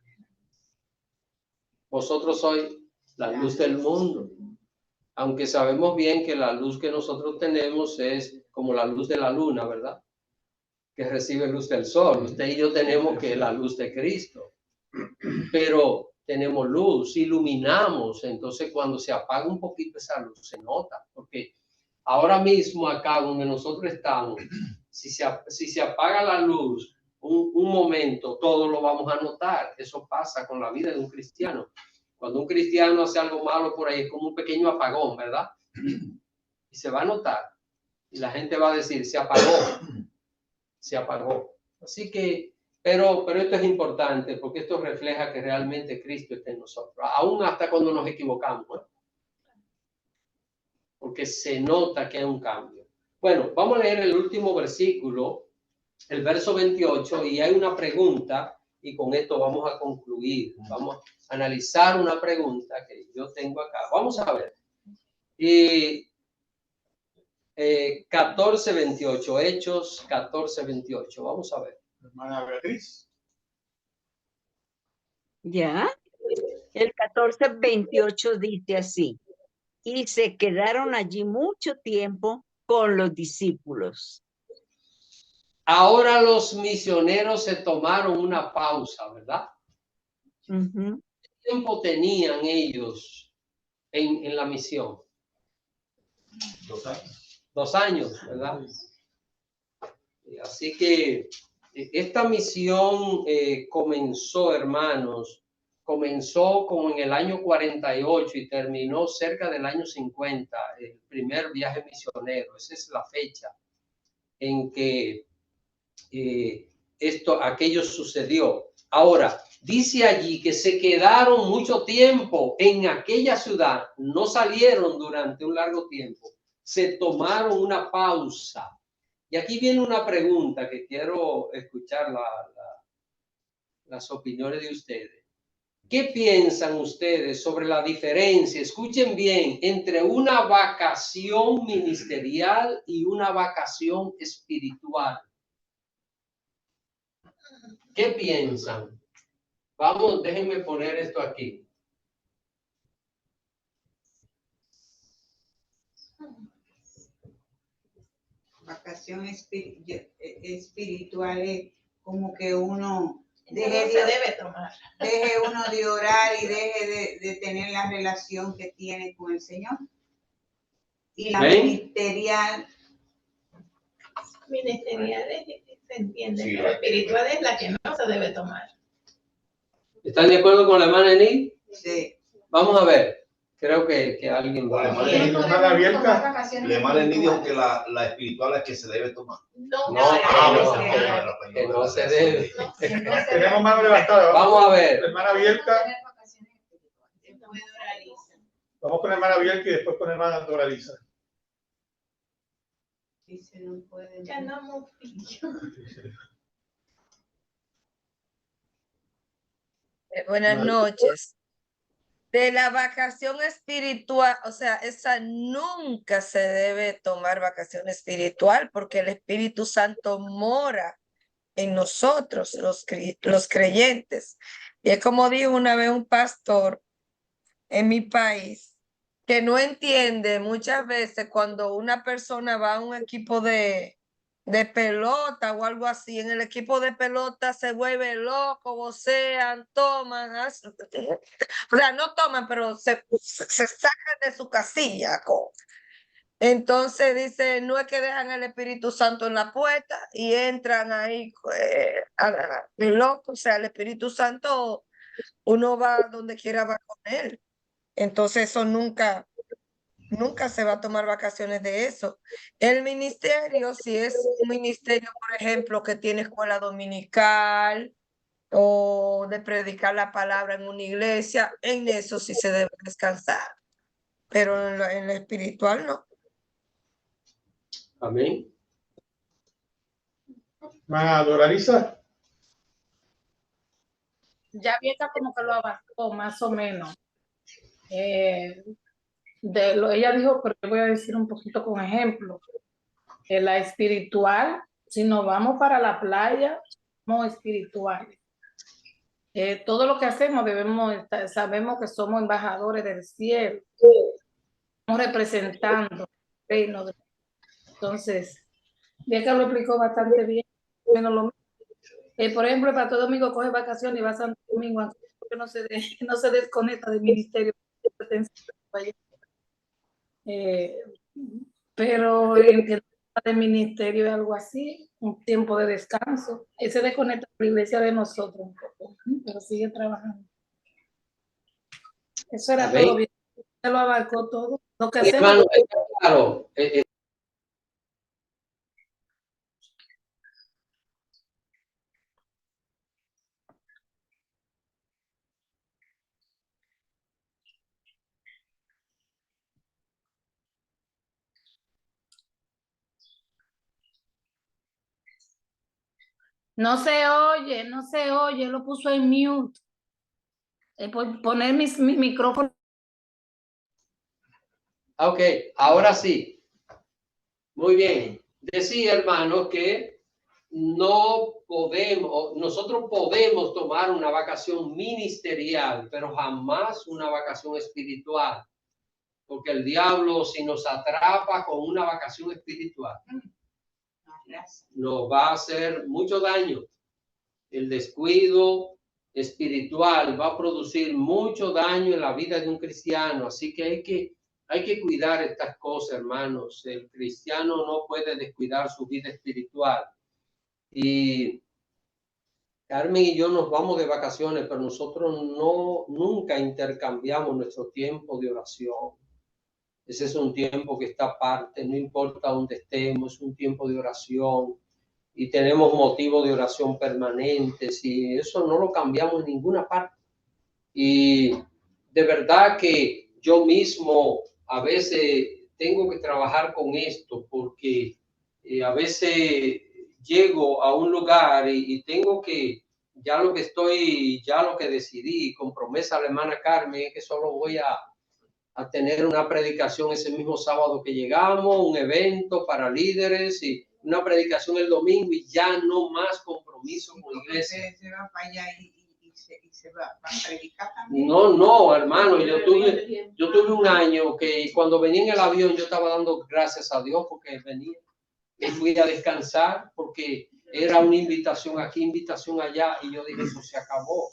Vosotros sois la luz del mundo. Aunque sabemos bien que la luz que nosotros tenemos es como la luz de la luna, ¿verdad? Que recibe luz del sol. Usted y yo tenemos que la luz de Cristo. Pero tenemos luz, iluminamos. Entonces cuando se apaga un poquito esa luz, se nota. Porque ahora mismo acá donde nosotros estamos, si se apaga la luz un momento, todo lo vamos a notar. Eso pasa con la vida de un cristiano. Cuando un cristiano hace algo malo por ahí, es como un pequeño apagón, ¿verdad? Y se va a notar. Y la gente va a decir, se apagó. Se apagó. Así que, pero esto es importante porque esto refleja que realmente Cristo está en nosotros. Aún hasta cuando nos equivocamos, ¿no? Porque se nota que hay un cambio. Bueno, vamos a leer el último versículo, el verso 28, y hay una pregunta, y con esto vamos a concluir. Vamos a analizar una pregunta que yo tengo acá. Vamos a ver. 14:28, Hechos 14:28. Vamos a ver. Hermana Beatriz. Ya. El 14:28 dice así. Y se quedaron allí mucho tiempo con los discípulos. Ahora los misioneros se tomaron una pausa, ¿verdad? ¿Qué tiempo tenían ellos en la misión? 2 años. 2 años, ¿verdad? Así que esta misión comenzó, hermanos, comenzó como en el año 48 y terminó cerca del año 50, el primer viaje misionero. Esa es la fecha en que aquello sucedió. Ahora, dice allí que se quedaron mucho tiempo en aquella ciudad, no salieron durante un largo tiempo, se tomaron una pausa. Y aquí viene una pregunta que quiero escuchar las opiniones de ustedes. ¿Qué piensan ustedes sobre la diferencia, escuchen bien, entre una vacación ministerial y una vacación espiritual? ¿Qué piensan? Vamos, déjenme poner esto aquí. Vacación espiritual es como que uno Deje uno de orar y deje de tener la relación que tiene con el Señor. Y la ministerial se entiende, Sí, pero espiritual es la que no se debe tomar. ¿Están de acuerdo con la hermana Enid? Sí. Vamos a ver. Creo que alguien va. La hermana Enid dijo que la espiritual es que se debe tomar. Que no se debe. Tenemos mano levantada. Vamos a ver. Hermana Bielka. Vamos con hermana Bielka y después con hermana Doralisa. Buenas noches. De la vacación espiritual, o sea, esa nunca se debe tomar vacación espiritual porque el Espíritu Santo mora en nosotros, los creyentes. Y es como dijo una vez un pastor en mi país, que no entiende muchas veces cuando una persona va a un equipo de pelota o algo así, en el equipo de pelota se vuelve loco, vocean, toman, o sea, no toman, pero se sacan de su casilla. Entonces dice, no es que dejan el Espíritu Santo en la puerta y entran ahí loco, o sea, el Espíritu Santo, uno va donde quiera, va con él. Entonces eso nunca se va a tomar vacaciones de eso. El ministerio, si es un ministerio, por ejemplo, que tiene escuela dominical o de predicar la palabra en una iglesia, en eso sí se debe descansar, pero en lo espiritual no. Amén. Doraliza. Ya Bielka como que lo abarcó más o menos. Ella dijo, pero yo voy a decir un poquito con ejemplo. La espiritual, si nos vamos para la playa, somos espirituales. Todo lo que hacemos sabemos que somos embajadores del cielo, estamos representando el reino de Dios. Entonces, Bielka lo explicó bastante bien. Menos lo por ejemplo, para todo domingo coge vacaciones y va a Santo Domingo, aunque no se desconecta del ministerio. Pero en el ministerio es algo así, un tiempo de descanso. Ese desconecta la iglesia de nosotros un poco, pero sigue trabajando. Eso era todo bien. Se lo abarcó todo. Lo que hacemos. Hermano, claro. No se oye, lo puso en mute. Poner mi micrófono. Ok, ahora sí. Muy bien. Decía, hermano, que nosotros podemos tomar una vacación ministerial, pero jamás una vacación espiritual. Porque el diablo, si nos atrapa con una vacación espiritual, nos va a hacer mucho daño. El descuido espiritual va a producir mucho daño en la vida de un cristiano. Así que hay que cuidar estas cosas, hermanos. El cristiano no puede descuidar su vida espiritual. Y Carmen y yo nos vamos de vacaciones, pero nosotros nunca intercambiamos nuestro tiempo de oración. Ese es un tiempo que está aparte, no importa dónde estemos, es un tiempo de oración y tenemos motivos de oración permanentes y eso no lo cambiamos en ninguna parte. Y de verdad que yo mismo a veces tengo que trabajar con esto porque a veces llego a un lugar y tengo que, ya lo que decidí con promesa a la hermana Carmen es que solo voy a tener una predicación ese mismo sábado que llegamos, un evento para líderes y una predicación el domingo y ya no más compromiso con la iglesia. Se va para allá y se va a predicar también. No, hermano, yo tuve un año que cuando venía en el avión yo estaba dando gracias a Dios porque venía y fui a descansar porque era una invitación aquí, invitación allá y yo dije, eso se acabó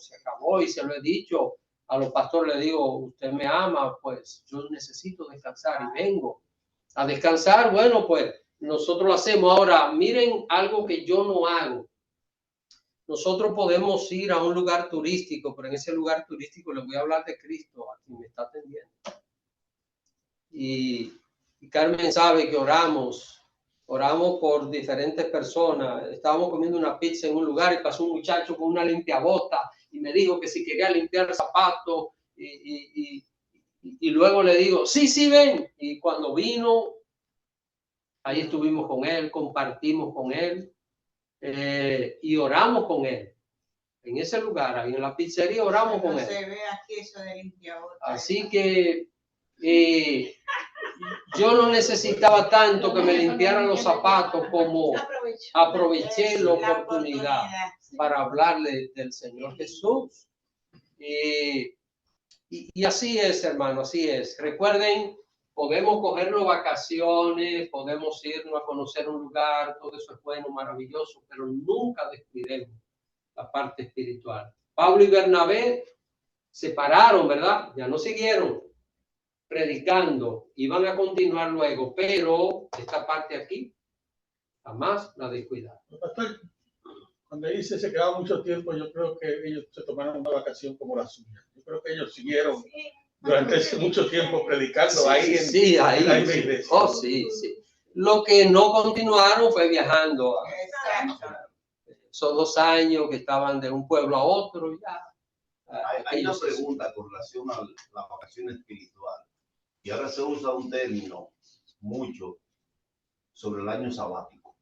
y se lo he dicho. A los pastores les digo, usted me ama, pues yo necesito descansar y vengo a descansar. Bueno, pues nosotros lo hacemos. Ahora, miren algo que yo no hago. Nosotros podemos ir a un lugar turístico, pero en ese lugar turístico les voy a hablar de Cristo, a quien me está atendiendo. Y Carmen sabe que oramos por diferentes personas. Estábamos comiendo una pizza en un lugar y pasó un muchacho con una limpiabota y me dijo que si quería limpiar el zapato y luego le digo, sí, ven. Y cuando vino, ahí estuvimos con él, compartimos con él y oramos con él. En ese lugar, ahí en la pizzería, oramos con No él. se ve aquí eso de limpiador. Así que yo no necesitaba tanto que me limpiaran los zapatos como aproveché la oportunidad para hablarle del Señor Jesús. Y así es, hermano, así es. Recuerden, podemos cogernos vacaciones, podemos irnos a conocer un lugar, todo eso es bueno, maravilloso, pero nunca descuidemos la parte espiritual. Pablo y Bernabé se pararon, ¿verdad? Ya no siguieron predicando, iban a continuar luego, pero esta parte aquí jamás la descuidaron. Pastor, cuando dice se quedaba mucho tiempo, yo creo que ellos se tomaron una vacación como la suya. Yo creo que ellos siguieron durante ese mucho tiempo predicando ahí en la iglesia. Oh, sí, sí. Lo que no continuaron fue viajando. Son 2 años que estaban de un pueblo a otro. Ya. Hay una pregunta con relación a la vacación espiritual. Y ahora se usa un término mucho sobre el año sabático.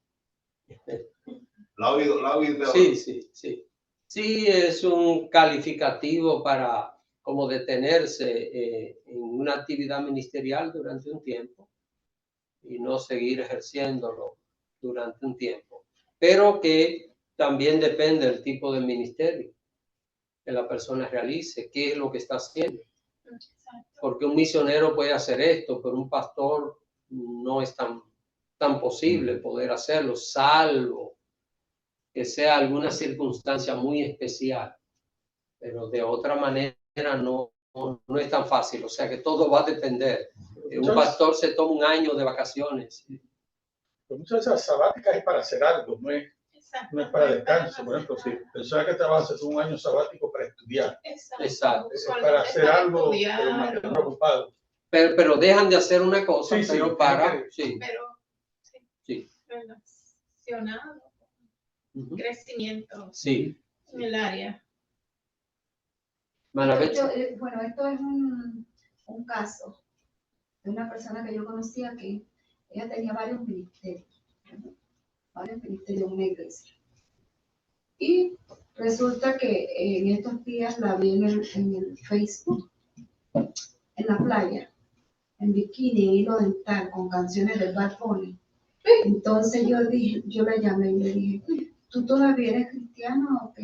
¿La ha oído? Sí, sí, sí. Sí, es un calificativo para como detenerse en una actividad ministerial durante un tiempo y no seguir ejerciéndolo durante un tiempo. Pero que también depende del tipo de ministerio que la persona realice, qué es lo que está haciendo. Porque un misionero puede hacer esto, pero un pastor no es tan posible poder hacerlo, salvo que sea alguna circunstancia muy especial. Pero de otra manera no es tan fácil. O sea que todo va a depender. Un pastor se toma 1 año de vacaciones. Pues muchas de esas sabáticas es para hacer algo, no es para descanso. Por ejemplo, si personas que trabajan 1 año sabático para estudiar. Exacto. Es para hacer algo preocupado. Pero dejan de hacer una cosa, Sí, pero sí, para... Sí, Pero sí. relacionado con crecimiento Sí. en el área. Bueno, esto es un caso de una persona que yo conocía que ella tenía varios ministerios en una iglesia. Y resulta que en estos días la vi en el Facebook, en la playa, en bikini, en hilo dental, con canciones de Bad Bunny. Entonces yo la llamé y le dije, ¿tú todavía eres cristiano?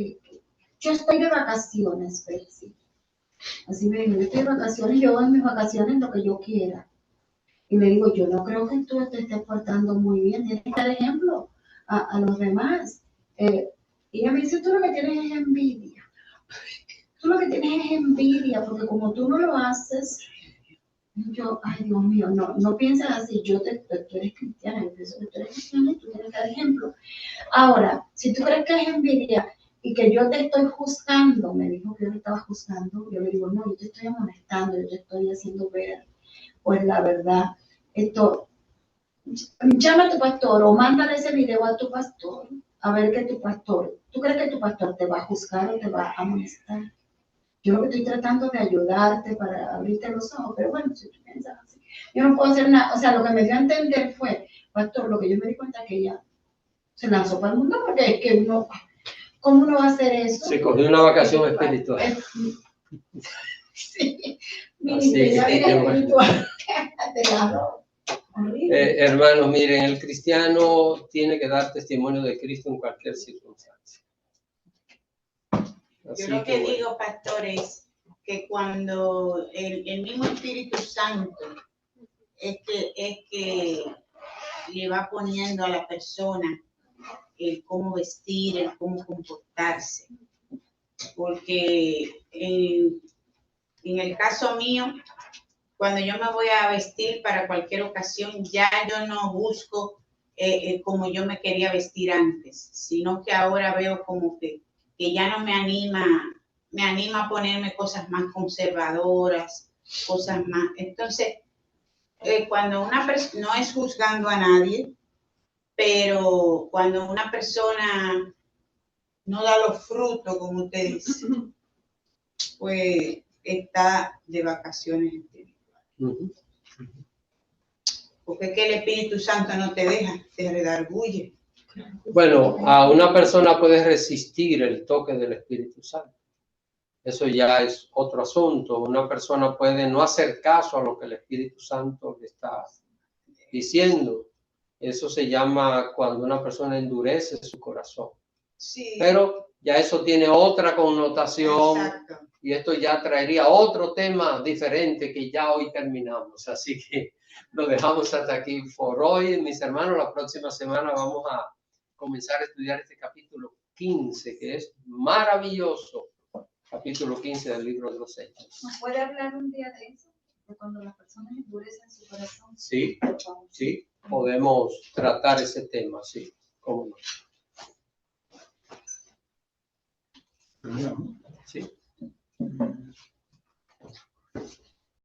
Yo estoy de vacaciones, Betsy. Así me dijo, yo estoy de vacaciones, yo voy en mis vacaciones lo que yo quiera. Y le digo, yo no creo que tú te estés portando muy bien, tienes que dar ejemplo a los demás. Y ella me dice, tú lo que tienes es envidia. Tú lo que tienes es envidia, porque como tú no lo haces, yo, ay Dios mío, no pienses así, tú eres cristiana, yo pienso que tú eres cristiana y tú tienes que dar ejemplo. Ahora, si tú crees que es envidia y que yo te estoy juzgando, me dijo que yo le estaba juzgando, yo le digo, no, yo te estoy amonestando, yo te estoy haciendo ver, pues la verdad, llama a tu pastor o mándale ese video a tu pastor, a ver que tu pastor, ¿tú crees que tu pastor te va a juzgar o te va a amonestar? Yo lo que estoy tratando de ayudarte para abrirte los ojos, pero bueno, si tú piensas así, yo no puedo hacer nada. O sea, lo que me dio a entender fue, pastor, lo que yo me di cuenta que ella se lanzó para el mundo, porque es que uno, ¿cómo uno va a hacer eso? Se cogió una vacación espiritual. Sí, ministerial espiritual. Hermanos, miren, el cristiano tiene que dar testimonio de Cristo en cualquier circunstancia. Yo lo que digo, pastor, es que cuando el mismo Espíritu Santo es que le va poniendo a la persona el cómo vestir, el cómo comportarse. Porque en el caso mío, cuando yo me voy a vestir para cualquier ocasión, ya yo no busco como yo me quería vestir antes, sino que ahora veo como que ya no me anima a ponerme cosas más conservadoras, cosas más. Entonces, cuando una persona, no es juzgando a nadie, pero cuando una persona no da los frutos, como usted dice, pues está de vacaciones espirituales. Porque es que el Espíritu Santo no te deja, te redarguye. Bueno, a una persona puede resistir el toque del Espíritu Santo. Eso ya es otro asunto. Una persona puede no hacer caso a lo que el Espíritu Santo le está diciendo. Eso se llama cuando una persona endurece su corazón. Sí. Pero ya eso tiene otra connotación. Exacto. Y esto ya traería otro tema diferente que ya hoy terminamos. Así que lo dejamos hasta aquí por hoy, mis hermanos. La próxima semana vamos a comenzar a estudiar este capítulo 15, que es maravilloso. Capítulo 15 del libro de los Hechos. ¿Nos puede hablar un día de eso? De cuando las personas endurecen su corazón. Sí, sí, podemos tratar ese tema, sí, cómo no. Terminamos. Sí.